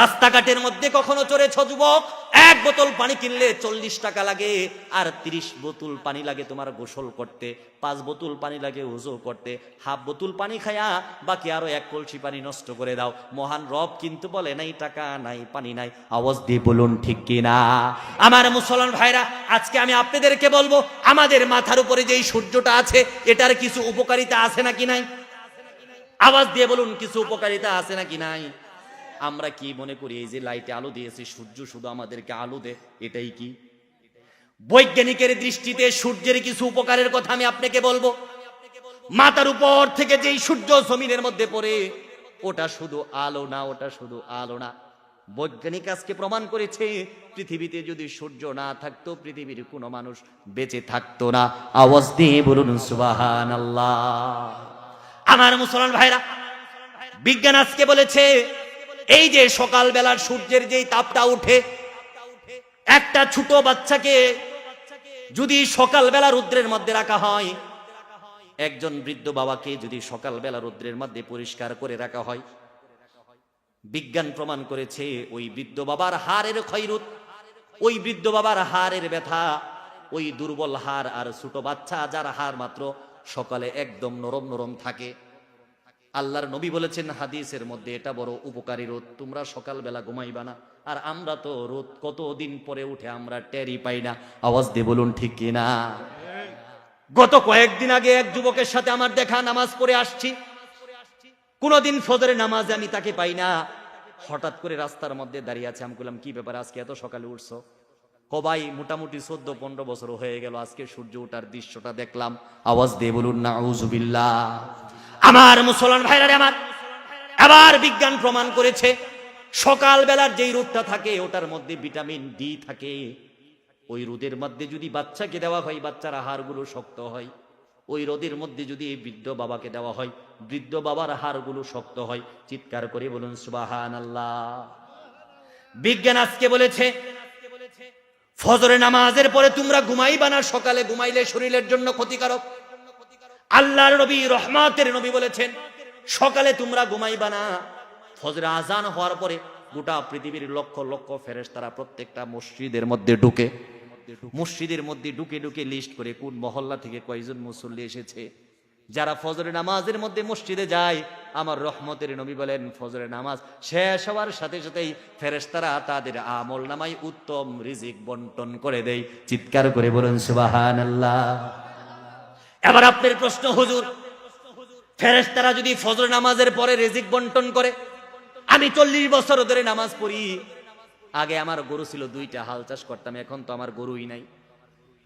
রাস্তাঘাটের মধ্যে কখনো চড়েছ যুবক? এক বোতল পানি কিনলে 40 টাকা লাগে, আর 30 বোতল পানি লাগে তোমার গোসল করতে, 5 বোতল পানি লাগে ওযু করতে। হাফ বোতল পানি খায়া বাকি আরো 1 কলসি পানি নষ্ট করে দাও। মহান রব কিন্তু বলে নাই টাকা নাই, পানি নাই। আওয়াজ দিয়ে বলুন ঠিক কিনা? আমার মুসলমান ভাইরা, আজকে আমি আপনাদেরকে বলবো, আমাদের মাথার উপরে যেই সূর্যটা আছে, এটার কিছু উপকারিতা আছে নাকি নাই? আওয়াজ দিয়ে বলুন, কিছু উপকারিতা আছে নাকি নাই? আমরা কি মনে করি এই যে লাইটে আলো দিয়েছে, সূর্য শুধু আমাদেরকে আলো দেয়, এটাই কি? বৈজ্ঞানিকের দৃষ্টিতে সূর্যের কিছু উপকারের কথা আমি আপনাকে বলবো। মাথার উপর থেকে যেই সূর্য জমিনের মধ্যে পড়ে, ওটা শুধু আলো না, ওটা শুধু আলো না। বৈজ্ঞানিক আজকে প্রমাণ করেছে, পৃথিবীতে যদি সূর্য না থাকতো, পৃথিবীর কোনো মানুষ বেঁচে থাকতো না। আওয়াজ দিয়ে বলুন সুবহানাল্লাহ। আমার মুসলমান ভাইরা, বিজ্ঞান আজকে বলেছে, এই যে সকাল বেলার সূর্যের যেই তাপটা উঠে, একটা ছোট বাচ্চাকে যদি সকাল বেলা রৌদ্রের মধ্যে রাখা হয়, একজন বৃদ্ধ বাবাকে যদি সকাল বেলা রৌদ্রের মধ্যে পরিষ্কার করে রাখা হয়, বিজ্ঞান প্রমাণ করেছে ওই বৃদ্ধ বাবার হাড়ের ক্ষয়রোধ, ওই বৃদ্ধ বাবার হাড়ের ব্যথা ওই দুর্বল হাড় আর ছোট বাচ্চা যার হাড় মাত্র সকালে একদম নরম নরম থাকে। আল্লাহর নবী বলেছেন হাদিসের মধ্যে, এটা বড় উপকারী রোদ, তোমরা সকালবেলা ঘুমাইবা না। আর আমরা তো রোদ কতদিন পরে উঠে আমরা টেরই পাই না। আওয়াজ দিয়ে বলুন ঠিক কিনা। গত কয়েকদিন আগে এক যুবকের সাথে আমার দেখা, নামাজ পড়ে আসছি, কোনদিন ফজরের নামাজে আমি তাকে পাই না। হঠাৎ করে রাস্তার মধ্যে দাঁড়িয়ে আছে। আমি বললাম কি ব্যাপার, আজকে এত সকালে উঠছো? কবাই মোটামুটি 14-15 বছর হয়ে গেল আজকে সূর্য ওঠার দৃশ্যটা দেখলাম। আওয়াজ দিয়ে বলুন নাউজুবিল্লাহ। আমার মুসলমান ভাইরা আমার, আবার বিজ্ঞান প্রমাণ করেছে সকাল বেলার যেই রোদটা থাকে ওটার মধ্যে ভিটামিন ডি থাকে। ওই রোদের মধ্যে যদি বাচ্চাকে দেওয়া হয় বাচ্চার হাড়গুলো শক্ত হয়। ওই রোদের মধ্যে যদি বৃদ্ধ বাবাকে দেওয়া হয় বৃদ্ধ বাবার হাড়গুলো শক্ত হয়। চিৎকার করে বলুন সুবহানাল্লাহ। বিজ্ঞান আজকে বলেছে ফজরের নামাজের পরে তোমরা ঘুমাইবা না, সকালে ঘুমাইলে শরীরের জন্য ক্ষতিকারক। আল্লাহর নবী রহমতের নবী বলেছেন সকালে তোমরা ঘুমাইবা না। ফজরে আজান হওয়ার পরে গোটা পৃথিবীর লক্ষ লক্ষ ফেরেশতারা প্রত্যেকটা মসজিদের মধ্যে ঢুকে, মসজিদের মধ্যে ঢুকে ঢুকে লিস্ট করে কোন মহল্লা থেকে কয়জন মুসল্লি এসেছে। যারা ফজরের নামাজের মধ্যে মসজিদে যায়, আমার রহমতের নবী বলেন ফজরের নামাজ শেষ হওয়ার সাথে সাথেই ফেরেশতারা তাদের আমল নামায় উত্তম রিজিক বন্টন করে দেয়। চিৎকার করে বলুন সুবহানাল্লাহ। এবার আপনার প্রশ্ন, হুজুর ফেরেশতারা যদি ফজর নামাজের পরে রিজিক বন্টন করে, আমি 40 বছর ধরে নামাজ পড়ি, আগে আমার গরু ছিল 2টা, হাল চাষ করতাম, এখন তো আমার গরুই নাই।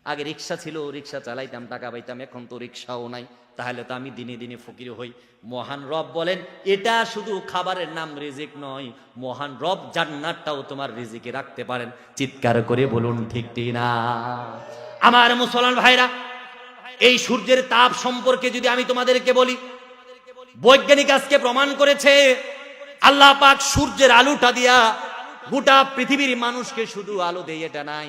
আগে রিক্সা ছিল, রিক্সা চালাইতাম, টাকা পাইতাম, এখন তো রিক্সাও নাই, তাহলে তো আমি দিনে দিনে ফকির হই। মহান রব বলেন এটা শুধু খাবারের নাম রিজিক নয়, মহান রব জান্নাতটাও তোমার রিজিকে রাখতে পারেন। চিৎকার করে বলুন ঠিক না। আমার মুসলমান ভাইরা, এই সূর্যের তাপ সম্পর্কে যদি আমি তোমাদেরকে বলি, বৈজ্ঞানিক আজকে প্রমাণ করেছে আল্লাহ পাক সূর্যের আলোটা দিয়া গোটা পৃথিবীর মানুষকে শুধু আলো দেয় এটা নাই।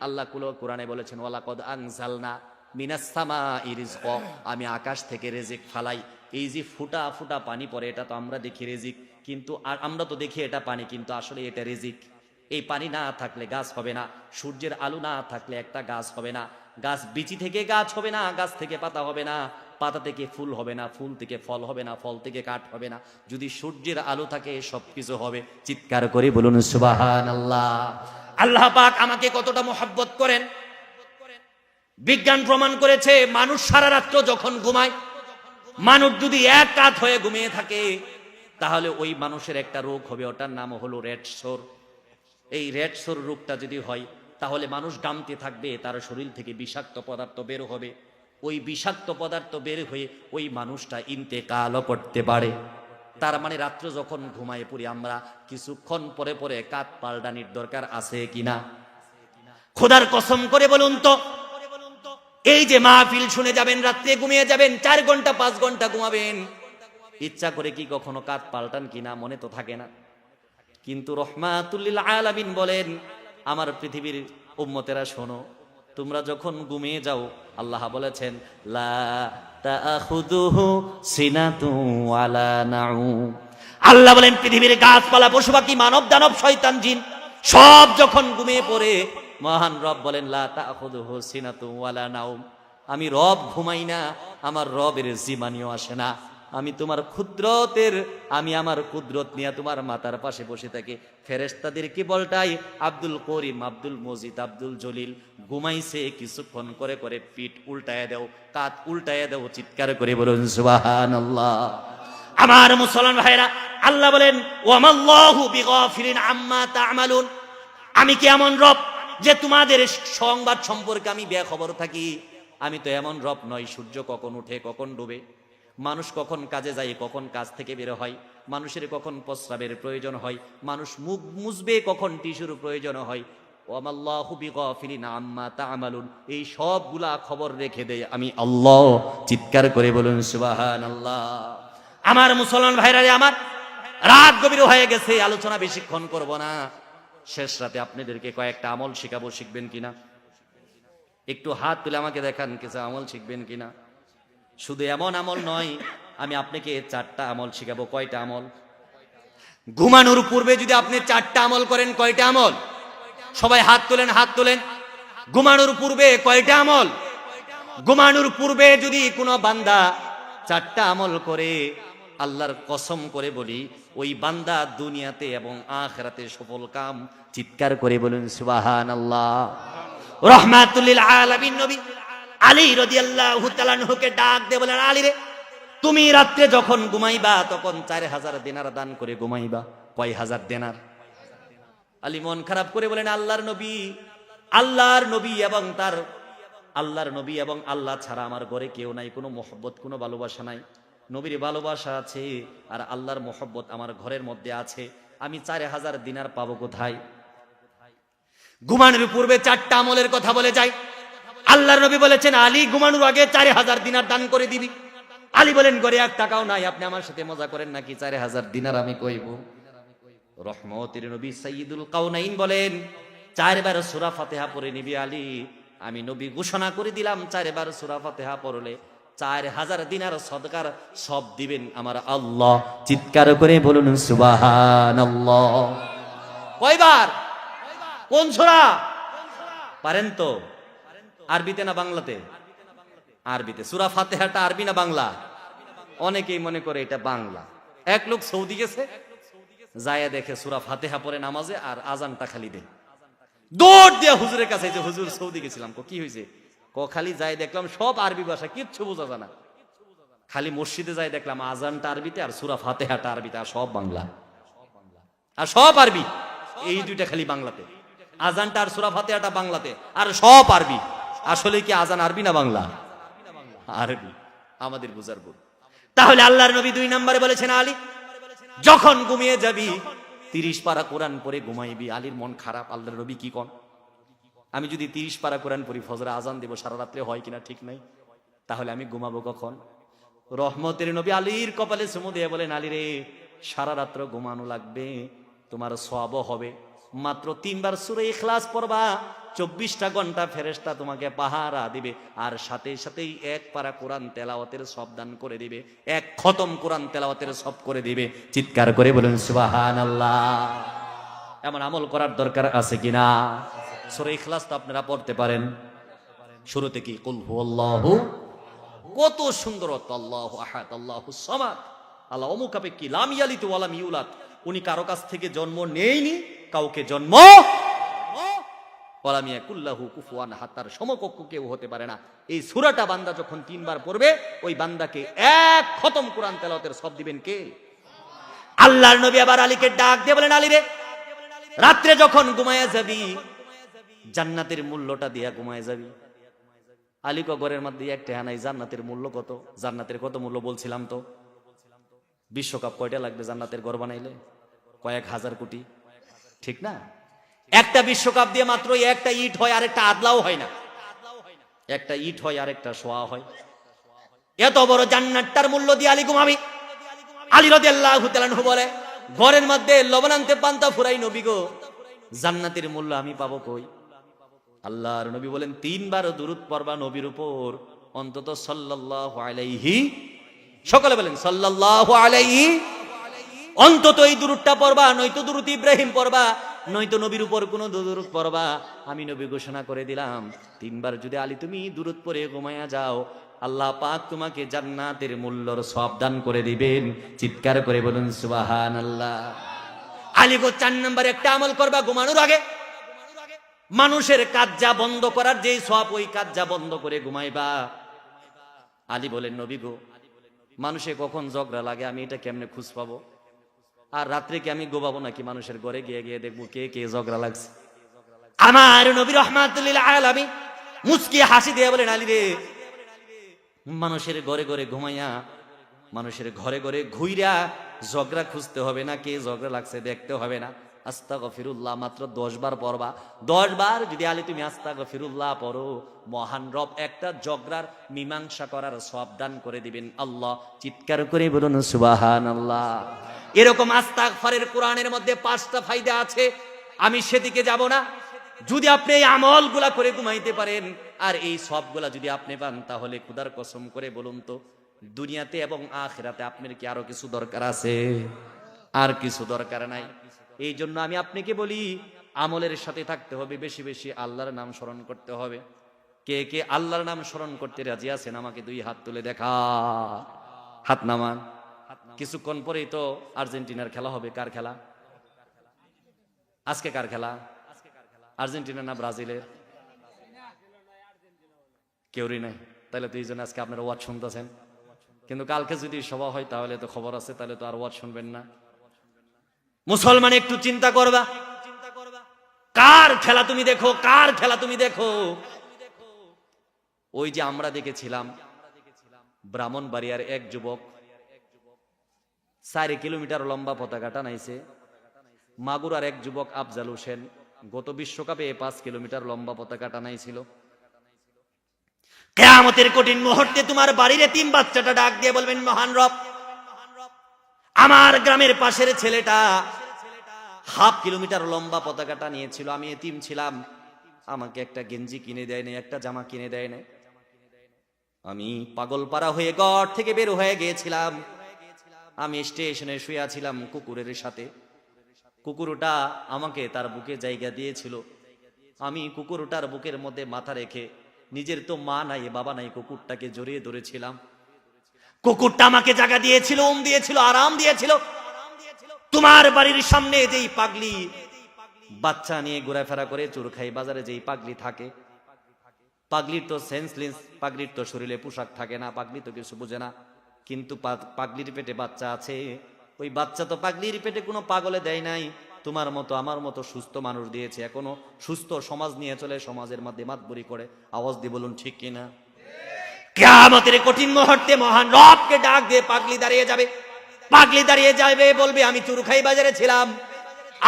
আল্লাহ কোরআনে বলেছেন ওয়ালাকাদ আনজালনা মিনাস সামাই রিজকা, আমি আকাশ থেকে রিজিক ফালাই। এই যে ফুটা ফুটা পানি পড়ে এটা তো আমরা দেখি রিজিক, কিন্তু আমরা তো দেখি এটা পানি, কিন্তু আসলে এটা রিজিক। এই পানি না থাকলে গাছ হবে না, সূর্যের আলো না থাকলে একটা গাছ হবে না, গাছ বিচি থেকে গাছ হবে না, গাছ থেকে পাতা হবে না, পাতা থেকে ফুল হবে না, ফুল থেকে ফল হবে না, ফল থেকে কাঠ হবে না। যদি সূর্যের আলো থাকে সবকিছু হবে। চিৎকার করে বলুন সুবহানাল্লাহ। আল্লাহ পাক আমাকে কতটা মোহাব্বত করেন। বিজ্ঞান প্রমাণ করেছে মানুষ সারা রাত্র যখন ঘুমায়, মানুষ যদি এক কাত হয়ে ঘুমিয়ে থাকে তাহলে ওই মানুষের একটা রোগ হবে, ওটার নাম হলো রেড সোর। এই রেড সোর রোগটা যদি হয় তাহলে মানুষ ঘামতে থাকবে, তার শরীর থেকে বিষাক্ত পদার্থ বের হবে। ওই বিষাক্ত পদার্থ বের হয়ে ওই মানুষটা ইন্তেকালও করতে পারে। তার মানে রাত্র যখন ঘুমায় পড়ি আমরা, কিছুক্ষণ পরে পরে কাত পাল্টানির দরকার আছে কিনা? খোদার কসম করে বলুন তো, এই যে মাহফিল শুনে যাবেন, রাত্রে ঘুমিয়ে যাবেন, 4 ঘন্টা 5 ঘন্টা ঘুমাবেন, ইচ্ছা করে কি কখনো কাত পাল্টান কিনা? মনে তো থাকে না। কিন্তু রহমাতুল লিল আলামিন বলেন আমার পৃথিবীর উম্মতেরা শোনো, তোমরা যখন ঘুমিয়ে যাও আল্লাহ বলেছেন লা তাখুযুহু সিনাতু ওয়ালা নাউম। আল্লাহ বলেন পৃথিবীর গাছপালা, পশু পাখি, মানব দানব, শয়তান জিন সব যখন ঘুমিয়ে পড়ে, মহান রব বলেন লা তাখুযুহু সিনাতু ওয়ালা নাউম। আমি রব ঘুমাই না, আমার রবের জিমানিও আসে না। আমি তোমার কুদরতের, আমি আমার কুদরত নিয়ে তোমার মাথার পাশে বসে থাকি। ফেরেশতাদেরকে বলটাই আব্দুল করিম, আব্দুল মজিদ, আব্দুল জলিল ঘুমাইছে, কিছুক্ষণ করে করে পিঠ উল্টায় দাও, কাত উল্টায় দাও। চিৎকার করে বলুন সুবহানাল্লাহ। আমার মুসলমান ভাইরা, আল্লাহ বলেন ওয়ামাল্লাহু বিগাফিলিন আম্মা তা'মালুন। আমি কি এমন রব যে তোমাদের সংবাদ সম্পর্কে আমি বেখবর থাকি? আমি তো এমন রব নই। সূর্য কখন উঠে কখন ডুবে, মানুষ কখন কাজে যায় কখন কাজ থেকে বের হয়, মানুষের কখন প্রস্রাবের প্রয়োজন হয়, মানুষ মুখ মুছবে কখন টিস্যুর প্রয়োজন হয়, ওয়ামাল্লাহু বিগাফিলিন আম্মা তা'মালুন। এই সবগুলা খবর রেখে দেয় আমি আল্লাহ। চিৎকার করে বলুন সুবহানাল্লাহ। আমার মুসলমান ভাইরা আমার, রাত গভীর হয়ে গেছে, আলোচনা বেশিক্ষণ করব না। শেষ রাতে আপনাদেরকে কয়েকটা আমল শেখাবো, শিখবেন কিনা? একটু হাত তুলে আমাকে দেখান কিছু আমল শিখবেন কিনা। শুধু এমন আমল নয়, আমি আপনাকে 4টা আমল শিখাবো। কয়টা আমল? ঘুমানোর পূর্বে যদি আপনি 4টা আমল করেন, কয়টা আমল? সবাই হাত তোলেন, হাত তোলেন। ঘুমানোর পূর্বে কয়টা আমল? ঘুমানোর পূর্বে যদি কোনো বান্দা 4টা আমল করে, আল্লাহর কসম করে বলি, ওই বান্দা দুনিয়াতে এবং আখিরাতে সফল কাম। চিৎকার করে বলুন সুবহানাল্লাহ। রাহমাতুল লিল আলামিন নবী আলী রাদিয়াল্লাহু তাআলা আনহুকে ডাক দিয়ে বলেন, আলী রে, তুমি রাত্রে যখন ঘুমাইবা তখন 4000 দিনার দান করে ঘুমাইবা। কয় হাজার দিনার? আলী মন খারাপ করে বলেন, আল্লাহর নবী এবং তার আল্লাহর নবী এবং আল্লাহ ছাড়া আমার ঘরে কেউ নাই, কোনো মহব্বত, কোনো ভালোবাসা নাই। নবীর ভালোবাসা আছে আর আল্লাহর মহব্বত আমার ঘরের মধ্যে আছে, আমি 4000 দিনার পাবো কোথায়? ঘুমানোর পূর্বে 4টা আমলের কথা বলে যায়। আল্লাহর নবী বলেছেন, আলী ঘুমানোর আগে 4000 দিনার দান করে দিবি। আলী বলেন, ঘরে 1 টাকাও নাই, আপনি আমার সাথে মজা করেন নাকি? 4000 দিনার আমি কইব? রহমতের নবী সাইয়্যিদুল কাউনাইন বলেন, 4 বার সূরা ফাতিহা পড়ে নিবি আলী। আমি নবী ঘোষণা করে দিলাম, 4 বার সূরা ফাতিহা পড়লে 4000 দিনার সদকার সব দিবেন আমার আল্লাহ। চিৎকার করে বলুন সুবহানাল্লাহ। কয়বার? কোন সূরা পারেন তো? আরবিতে না বাংলাতে? আরবিতে। সূরা ফাতিহাটা আরবি না বাংলা? অনেকেই মনে করে এটা বাংলা। এক লোক সৌদি গেছে, যায় দেখে সূরা ফাতিহা পড়ে নামাজে আর আজানটা খালি দেয়। দৌড় দিয়া হুজুরের কাছে, যে হুজুর সৌদি গেছিলাম। কি হয়েছে? খালি যাই দেখলাম সব আরবি ভাষা, কিচ্ছু বোঝা যায় না। খালি মসজিদে যাই দেখলাম আজানটা আরবিতে আর সূরা ফাতিহাটা আরবিতে, আর সব বাংলা, আর সব আরবি। এই 2টা খালি বাংলাতে, আজানটা আর সূরা ফাতিহাটা বাংলাতে, আর সব আরবি। আসলে কি আজান আরবি না বাংলা? আরবি। আমাদের বুঝার ভুল। তাহলে আল্লাহর নবী 2 নম্বরে বলেছেন, আলী যখন ঘুমিয়ে যাবি 30 পারা কোরআন পড়ে ঘুমাইবি। আলীর মন খারাপ, আল্লাহর নবী কি কোন? আমি যদি 30 পারা কোরআন পড়ি, ফজরে আজান দেব, সারা রাত্রে হয় কিনা ঠিক নাই, তাহলে আমি ঘুমাবো কখন? রহমতের নবী আলীর কপালে চুমু দিয়ে বলেন, আলী রে, সারা রাত্র ঘুমানো লাগবে, তোমার সওয়াবও হবে। মাত্র 3 বার সূরা ইখলাস পড়বা, 24টা ঘন্টা ফেরেশতা তোমাকে পাহারা দিবে, আর সাথে সাথেই 1 পারা কোরআন তেলাওয়াতের সব দান করে দিবে, 1 খতম কোরআন তেলাওয়াতের সব করে দিবে। চিৎকার করে বলুন সুবহানাল্লাহ। এমন আমল করার দরকার আছে কিনা? সূরা ইখলাস তো আপনারা পড়তে পারেন। শুরুতে কি কুল হুয়াল্লাহু, কত সুন্দর, আল্লাহু আহাদ আল্লাহুস সামাদ, আল্লাহ অমুকাপেক্ষী, লাম ইয়ালিদ ওয়া লাম ইউলাদ, উনি কারো কাছ থেকে জন্ম নেয়নি, কাউকে জন্ম ওয়ালাম ইয়াকুল্লাহু কুফুয়ান আহাদ, তার সমকক্ষ কেউ হতে পারে না। এই সূরাটা বান্দা যখন 3 বার পড়বে, ওই বান্দাকে 1 খতম কোরআন তেলাওয়াতের সব দিবেন কে? আল্লাহর নবী আবার আলীকে ডাক দিয়ে বলেন, আলী রে, রাত্রে যখন ঘুমায়া যাবি, জান্নাতের মূল্যটা দিয়া ঘুমায়া যাবি। আলী কো ঘরের মধ্যে 1 টাকা নাই, জান্নাতের মূল্য কত? জান্নাতের কত মূল্য বলছিলাম তো? বিশ্বকাপ কয়টা লাগবে জান্নাতের ঘর বানাইলে? কয়েক হাজার কোটি, ঠিক না? একটা বিশ্বকাপ দিয়ে মাত্র 1টা ইট হয়, আরেকটা আদলাও হয় না। একটা ইট হয়, আরেকটা সোয়া হয়। এত বড় জান্নাতটার মূল্য দিয়ে আলী ঘুমাবি? আলী রাদিয়াল্লাহু তাআলা আনহু বলে, ঘরের মধ্যে লবণ আনতে পান্তা ফুরাই, নবী গো, জান্নাতের মূল্য আমি পাবো কই? আল্লাহর নবী বলেন, 3 বার দুরূদ পড়বা নবীর উপর, অন্তত সাল্লাল্লাহু আলাইহি, সকলে বলেন সাল্লাল্লাহু আলাইহি, অন্তত এই দুরূদটা পড়বা, নয়তো দুরূদ ইব্রাহিম পড়বা, নয়তো নবীর উপর কোন দুরূদ পড়বা। আমি নবী ঘোষণা করে দিলাম, 3 বার যদি আলী তুমি দুরূদ পড়ে ঘুমায়া যাও, আল্লাহ পাক তোমাকে জান্নাতের মূল্যর সওয়াব দান করে দিবেন। চিৎকার করে বলুন সুবহানাল্লাহ। আলী গো 4 নম্বর একটা আমল করবা ঘুমানোর আগে, মানুষের কাজ যা বন্ধ করার যেই সওয়াব, ওই কাজ যা বন্ধ করে ঘুমাইবা। আলী বলেন, নবী গো, মানুষে কখন ঝগড়া লাগে আমি এটা কেমনে খুঁজ পাবো? আর রাত্রে কি আমি ঘুমাবো নাকি মানুষের ঘরে গিয়ে গিয়ে দেখবো কে কে ঝগড়া লাগছে? আমার নবী রাহমাতুল লিল আলামিন মুস্কি হাসি দিয়ে বলেন, আলী রে, মানুষের ঘরে ঘরে ঘুমাইয়া, মানুষের ঘরে ঘরে ঘুইরা ঝগড়া খুঁজতে হবে না, কে ঝগড়া লাগছে দেখতে হবে না। আস্তাগফিরুল্লাহ মাত্র 10 বার পড়বা। 10 বার যদি আলী তুমি আস্তাগফিরুল্লাহ পড়ো, মহান রব একটা ঝগড়ার মীমাংসা করার সওয়াব দান করে দিবেন আল্লাহ। চিৎকার করে বলুন সুবহানাল্লাহ। এরকম আস্তাগফারের কোরআনের মধ্যে 5টা ফায়দা আছে, আমি সেদিকে যাব না। যদি আপনি এই আমলগুলা করে ঘুমাইতে পারেন আর এই সবগুলা যদি আপনি পান, তাহলে খোদার কসম করে বলুন তো, দুনিয়াতে এবং আখিরাতে আপনার কি আরো কিছু দরকার আছে? আর কিছু দরকার নাই। এই জন্য আমি আপনাকে বলি, আমলের সাথে থাকতে হবে, বেশি বেশি আল্লাহর নাম স্মরণ করতে হবে। কে কে আল্লাহর নাম স্মরণ করতে রাজি আছেন আমাকে 2 হাত তুলে দেখা। হাত নামান। কিছুক্ষণ পরেই তো আর্জেন্টিনার খেলা হবে। কার খেলা আজকে? কার খেলা? আর্জেন্টিনা না ব্রাজিলের? কেউরই নাই। তাহলে তো এই জন্য আজকে আপনারা ওয়াজ শুনতেছেন, কিন্তু কালকে যদি সভা হয় তাহলে তো খবর আছে, তাহলে তো আর ওয়াজ শুনবেন না। মুসলমান একটু চিন্তা করবা, কার খেলা তুমি দেখো, কার খেলা তুমি দেখো। ওই যে আমরা দেখেছিলাম ব্রাহ্মণবাড়িয়ার এক যুবক 4 কিলোমিটার লম্বা পতাকা টানাইছে। মাগুরার এক যুবক আফজাল হোসেন গত বিশ্বকাপে 5 কিলোমিটার লম্বা পতাকা টানাইছিল। কিয়ামতের কঠিন মুহূর্তে তোমার বাড়ির এতিম বাচ্চাটা ডাক দিয়ে বলবেন, মহান রব, আমার গ্রামের পাশের ছেলেটা 1/2 কিলোমিটার লম্বা পতাকাটা নিয়েছিল, আমি এতিম ছিলাম, আমাকে একটা গেঞ্জি কিনে দেয় নাই, একটা জামা কিনে দেয় নাই। আমি পাগলপাড়া হয়ে ঘর থেকে বের হয়ে গিয়েছিলাম। আমি স্টেশনে শুয়ে আছিলাম কুকুরের সাথে। কুকুরটা আমাকে তার বুকে জায়গা দিয়েছিল। আমি কুকুরটার বুকের মধ্যে মাথা রেখে, নিজের তো মা নাই বাবা নাই, কুকুরটাকে জড়িয়ে ধরেছিলাম। কুকুরটা আমাকে জায়গা দিয়েছিল, দিয়েছিল, আরাম দিয়েছিল। তোমার বাড়ির সামনে যেই পাগলি বাচ্চা নিয়ে ঘোরাফেরা করে চুরখাই বাজারে যেই পাগলি থাকে, পাগলির তো সেন্সলেস, পাগলির তো শরীরে পোশাক থাকে না, পাগলি তো কিছু বুঝে না, কিন্তু পাগলির পেটে বাচ্চা আছে। ওই বাচ্চা তো পাগলির পেটে কোনো পাগলে দেয় নাই, তোমার মতো আমার মতো সুস্থ মানুষ দিয়েছে। এখনো সুস্থ সমাজ নিয়ে চলে, সমাজের মধ্যে মাতবরি করে। আওয়াজ দিয়ে বলুন ঠিক কিনা। কিয়ামতের কঠিন মুহূর্তে মহান রবকে ডাক দিয়ে পাগলি দাঁড়িয়ে যাবে। পাগলি দাঁড়িয়ে যাবে, বলবে, আমি চুরখাই বাজারে ছিলাম,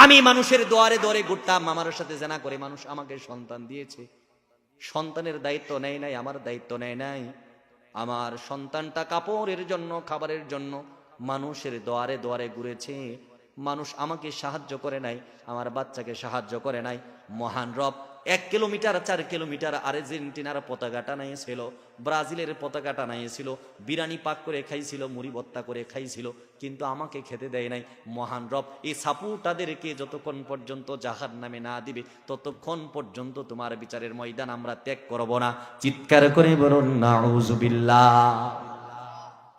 আমি মানুষের দুয়ারে দুয়ারে ঘুরতাম, আমার সাথে জেনা করে মানুষ আমাকে সন্তান দিয়েছে। সন্তানের দায়িত্ব নেয় নাই, আমার দায়িত্ব নেয় নাই। আমার সন্তানটা কাপড়ের জন্য, খাবারের জন্য মানুষের দুয়ারে দুয়ারে ঘুরেছে, মানুষ আমাকে সাহায্য করে নাই, আমার বাচ্চাকে সাহায্য করে নাই। মহান রব 1 কিলোমিটার 4 কিলোমিটার আর্জেন্টিনার পতাকা টানাইছিল, ব্রাজিলের পতাকা টানাইছিল, বিরিয়ানি পাক করে খাইছিল, মুড়ি ভর্তা করে খাইছিল, কিন্তু আমাকে খেতে দেয় নাই। মহান রব এই সাপুটাদেরকে যতক্ষণ পর্যন্ত জাহান্নামে না দিবে ততক্ষণ পর্যন্ত তোমার বিচারের ময়দান আমরা ত্যাগ করব না। চিৎকার করে বলুন নাউজুবিল্লাহ।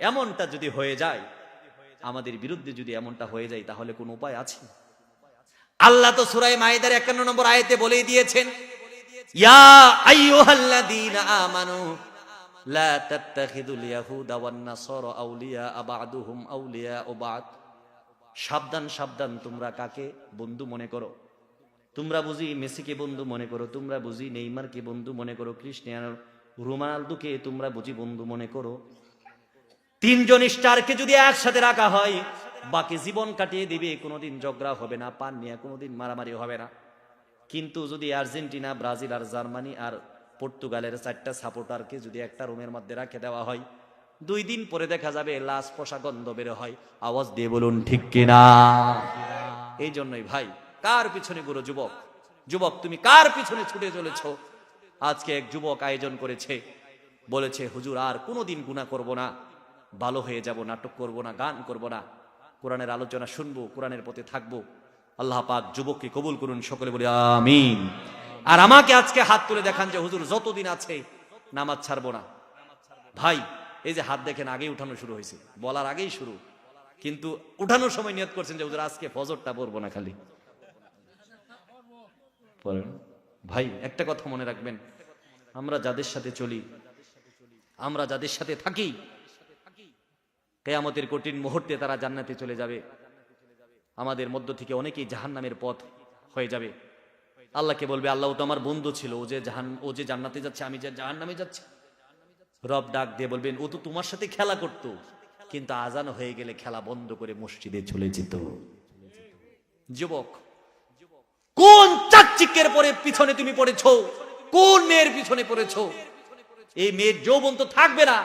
এমনটা যদি হয়ে যায়, আমাদের বিরুদ্ধে যদি এমনটা হয়ে যায়, তাহলে কোন উপায় আছে? আল্লাহ তো সূরা মাইদার 51 নম্বর আয়াতে বলেই দিয়েছেন, ইয়া আইয়ুহাল্লাযীনা আমানু লা তাত্তাখিযুল ইয়াহুদা ওয়ান নাসারা আউলিয়া বা'দুহুম আউলিয়া বা'দ। সাবধান সাবধান, তোমরা কাকে বন্ধু মনে করো? তোমরা বুঝি মেসিকে বন্ধু মনে করো, তোমরা বুঝি নেইমারকে বন্ধু মনে করো, ক্রিস্টিয়ানো রোনালদোকে তোমরা বুঝি বন্ধু মনে করো। 3 জন স্টারকে যদি একসাথে রাখা হয়, বাকি জীবন কাটিয়ে দিবে, কোনোদিন ঝগড়া হবে না, পান নিয়ে কোনোদিন মারামারি হবে না। কিন্তু যদি আর্জেন্টিনা, ব্রাজিল আর জার্মানি আর পর্তুগালের 4টা সাপোর্টারকে যদি একটা রুমের মধ্যে রাখে দেওয়া হয়, 2 দিন পরে দেখা যাবে লাশ পোষা গন্ধ বের হয়। আওয়াজ দিয়ে বলুন ঠিক কিনা। এই জন্যই ভাই, কার পিছনে গুলো যুবক, যুবক তুমি কার পিছনে ছুটে চলেছ? আজকে এক যুবক আয়োজন করেছে, বলেছে, হুজুর আর কোনোদিন গুনাহ করব না, ভালো হয়ে যাব, নাটক করব না, গান করব না, কোরআনের আলোচনা শুনবো, কোরআনের পথে থাকবো। আল্লাহ পাক যুবককে কবুল করুন, সকলে বলি আমিন। আর আমাকে আজকে হাত তুলে দেখান যে হুজুর যতদিন আছে নামাজ ছাড়বো না। ভাই এই যে হাত দেখেন, আগেই উঠানো শুরু হয়েছে, বলার আগেই শুরু, কিন্তু উঠানোর সময় নিয়ত করছেন যে হুজুর আজকে ফজরটা পড়বো না, খালি পড়েন। ভাই একটা কথা মনে রাখবেন, আমরা যাদের সাথে চলি, আমরা যাদের সাথে থাকি, কিয়ামতের কঠিন মুহূর্তে তারা জান্নাতে চলে যাবে। আমাদের মধ্য থেকে অনেকেই জাহান্নামের পথ হয়ে যাবে। আল্লাহকে বলবে, আল্লাহ তো আমার বন্ধু ছিল, ও যে জান্নাতে যাচ্ছে, আমি যে জাহান্নামে যাচ্ছি। রব ডাক দিয়ে বলবেন, ও তো তোমার সাথে খেলা করতো, কিন্তু আজান হয়ে গেলে খেলা বন্ধ করে মসজিদে চলে যেত। যুবক, কোন চাকচিকের পরে পিছনে তুমি পড়েছো? কোন মেয়ের পিছনে পড়েছো? এই মেয়ের যৌবন তো থাকবে না,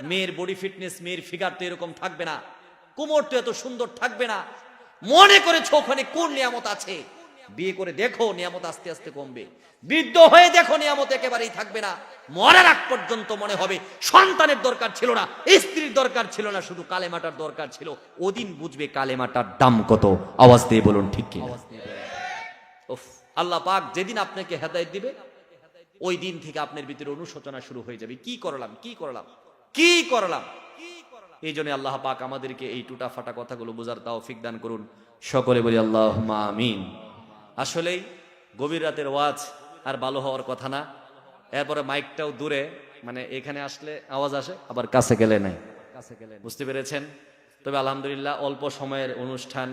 মেয়ের বডি ফিটনেস, মেয়ের ফিগার তো এরকম থাকবে না, কোমর তো এত সুন্দর থাকবে না। মনে করেছো ওখানে কোন নিয়ামত আছে? বিয়ে করে দেখো, নিয়ামত আস্তে আস্তে কমবে। বৃদ্ধ হয়ে দেখো, নিয়ামত একেবারেই থাকবে না। মরার আগ পর্যন্ত মনে হবে সন্তানের দরকার ছিল না, স্ত্রীর দরকার ছিল না, শুধু কালেমাটার দরকার ছিল। ওদিন বুঝবে কালেমাটার দাম কত। আওয়াজ দিয়ে বলুন ঠিক কি। উফ, আল্লাহ পাক যেদিন আপনাকে হেদায়েত দিবে ওই দিন থেকে আপনার ভিতরে অনুশোচনা শুরু হয়ে যাবে, কি করলাম কি করলাম কি করলাম। এই জন্য আল্লাহ পাক আমাদেরকে এই টুটা ফাটা কথাগুলো বোঝার তৌফিক দান করুন, সকলে বলি আল্লাহুম্মা আমিন। আসলেই গভীর রাতের ওয়াজ আর ভালো হওয়ার কথা না। এরপরে মাইকটাও দূরে, মানে এখানে আসলে আওয়াজ আসে, আবার কাছে গেলে নাই, বুঝতে পেরেছেন? তবে আলহামদুলিল্লাহ অল্প সময়ের অনুষ্ঠান।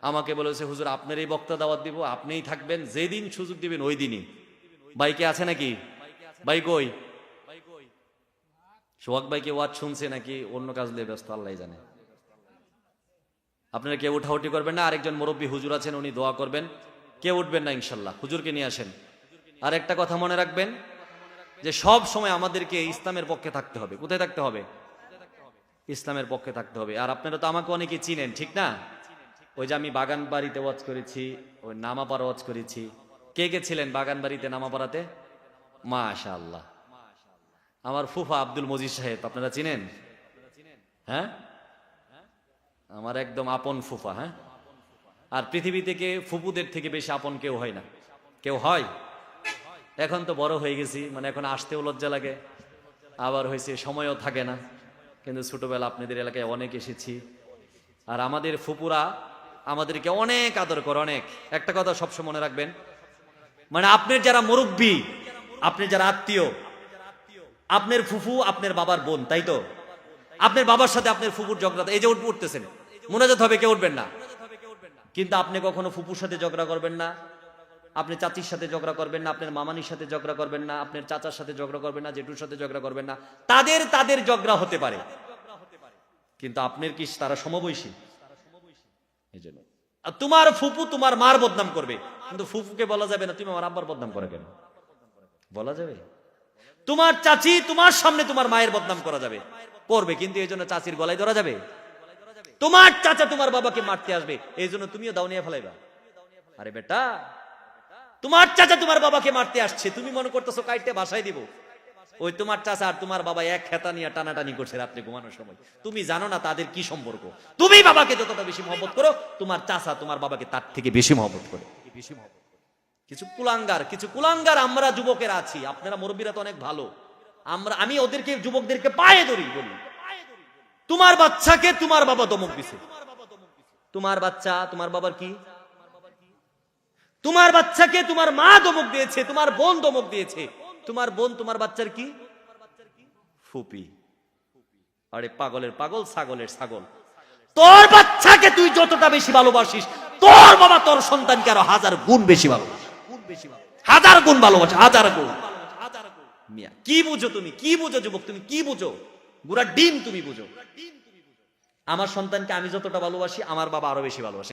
আমাকে বলেছে হুজুর আপনার এই বক্তা দাওয়াত দিব, আপনিই থাকবেন, যেদিন সুযোগ দিবেন ওই দিনই। বাইকে আছে নাকি? ভাই কই? সোহাগ ভাইকে ওয়াজ শুনছে নাকি অন্য কাজ নিয়ে ব্যস্ত, আল্লাহ জানে। আপনারা কেউ উঠাউঠি করবেন না। আরেকজন মুরব্বী হুজুর আছেন, উনি দোয়া করবেন। কেউ উঠবেন না ইনশাল্লাহ, হুজুরকে নিয়ে আসেন। আর একটা কথা মনে রাখবেন যে সব সময় আমাদেরকে ইসলামের পক্ষে থাকতে হবে। কোথায় থাকতে হবে? ইসলামের পক্ষে থাকতে হবে। আর আপনারা তো আমাকে অনেকে চিনেন, ঠিক না? ওই যে আমি বাগান বাড়িতে ওয়াজ করেছি, ওই নামাপাড়া ওয়াজ করেছি। কে কে ছিলেন বাগান বাড়িতে নামাপাড়াতে? মাশাআল্লাহ। আমার ফুফা আব্দুল মজিদ সাহেব আপনারা চিনেন? হ্যাঁ, আমার একদম আপন ফুফা। হ্যাঁ, আর পৃথিবী থেকে ফুপুদের থেকে বেশি আপন কেউ হয় না। কেউ হয়? এখন তো বড় হয়ে গেছি, মানে এখন আসতেও লজ্জা লাগে, আবার হয়েছে সময়ও থাকে না। কিন্তু ছোটবেলা আপনাদের এলাকায় অনেক এসেছি। আর আমাদের ফুপুরা আমাদেরকে অনেক আদর করে, অনেক। একটা কথা সবসময় মনে রাখবেন, মানে আপনার যারা মুরব্বী, আপনার যারা আত্মীয়, আপনার ফুফু আপনার বাবার বোন, তাই তো? আপনার বাবার সাথে আপনার ফুপুর ঝগড়া, এই যে উঠতেছেন মোনাজাত হবে, কেউ উঠবেন না। কিন্তু আপনি কখনো ফুপুর সাথে ঝগড়া করবেন না, আপনি চাচির সাথে ঝগড়া করবেন না, আপনার মামানির সাথে ঝগড়া করবেন না, আপনার চাচার সাথে ঝগড়া করবেন না, জেঠুর সাথে ঝগড়া করবেন না। তাদের ঝগড়া হতে পারে, কিন্তু আপনার কি তারা সমবয়সী? এই জন্য তোমার ফুপু তোমার মার বদনাম করবে, কিন্তু ফুফুকে বলা যাবে না তুমি আমার আব্বার বদনাম করে কেন, বলা যাবে? তোমার চাচি তোমার সামনে তোমার মায়ের বদনাম করা যাবে, করবে, কিন্তু এই জন্য চাচির গলায় ধরা যাবে? তোমার চাচা তোমার বাবাকে মারতে আসবে, এই জন্য তুমিও দাউনিয়া ফেলাইবা? আরে বেটা, তোমার চাচা তোমার বাবাকে মারতে আসছে, তুমি মনে করতেছো কাইটে ভাষায় দিব। ওই তোমার চাচা আর তোমার বাবা এক খেতা নিয়ে টানাটানি করছে রাত্রে ঘুমানোর সময়। তুমি জানো না তাদের কি সম্পর্ক। তুমি বাবাকে যতটা বেশি মহব্বত করো, তোমার চাচা তোমার বাবাকে তার থেকে বেশি মহব্বত করে। কিছু কুলাঙ্গার আমরা যুবকেরা আছি, আপনারা মুরব্বীরা তো অনেক ভালো। আমি ওদেরকে যুবকদেরকে পায়ে ধরি, বলি তোমার বাচ্চাকে তোমার বাবা ধমক দিছে। তোমার বাচ্চা তোমার বাবার কি? তোমার বাচ্চাকে তোমার মা ধমক দিয়েছে, তোমার বোন ধমক দিয়েছে। তোমার বোন তোমার বাচ্চার কি? ফুপি। আরে পাগলের পাগল, ছাগলের ছাগল। তোর বাচ্চাকে তুই যতটা বেশি ভালোবাসিস, তোর বাবা তোর সন্তানকে আরো 1000 গুণ বেশি ভালোবাসে, 1000 গুণ ভালোবাসে, 1000 গুণ। মিয়া কি বুঝো তুমি? কি বুঝো যুবক? তুমি কি বুঝো? গুড়া ডিম তুমি বুঝো। আমার সন্তানকে আমি যতটা ভালোবাসি, আমার বাবা আরো বেশি ভালোবাসে।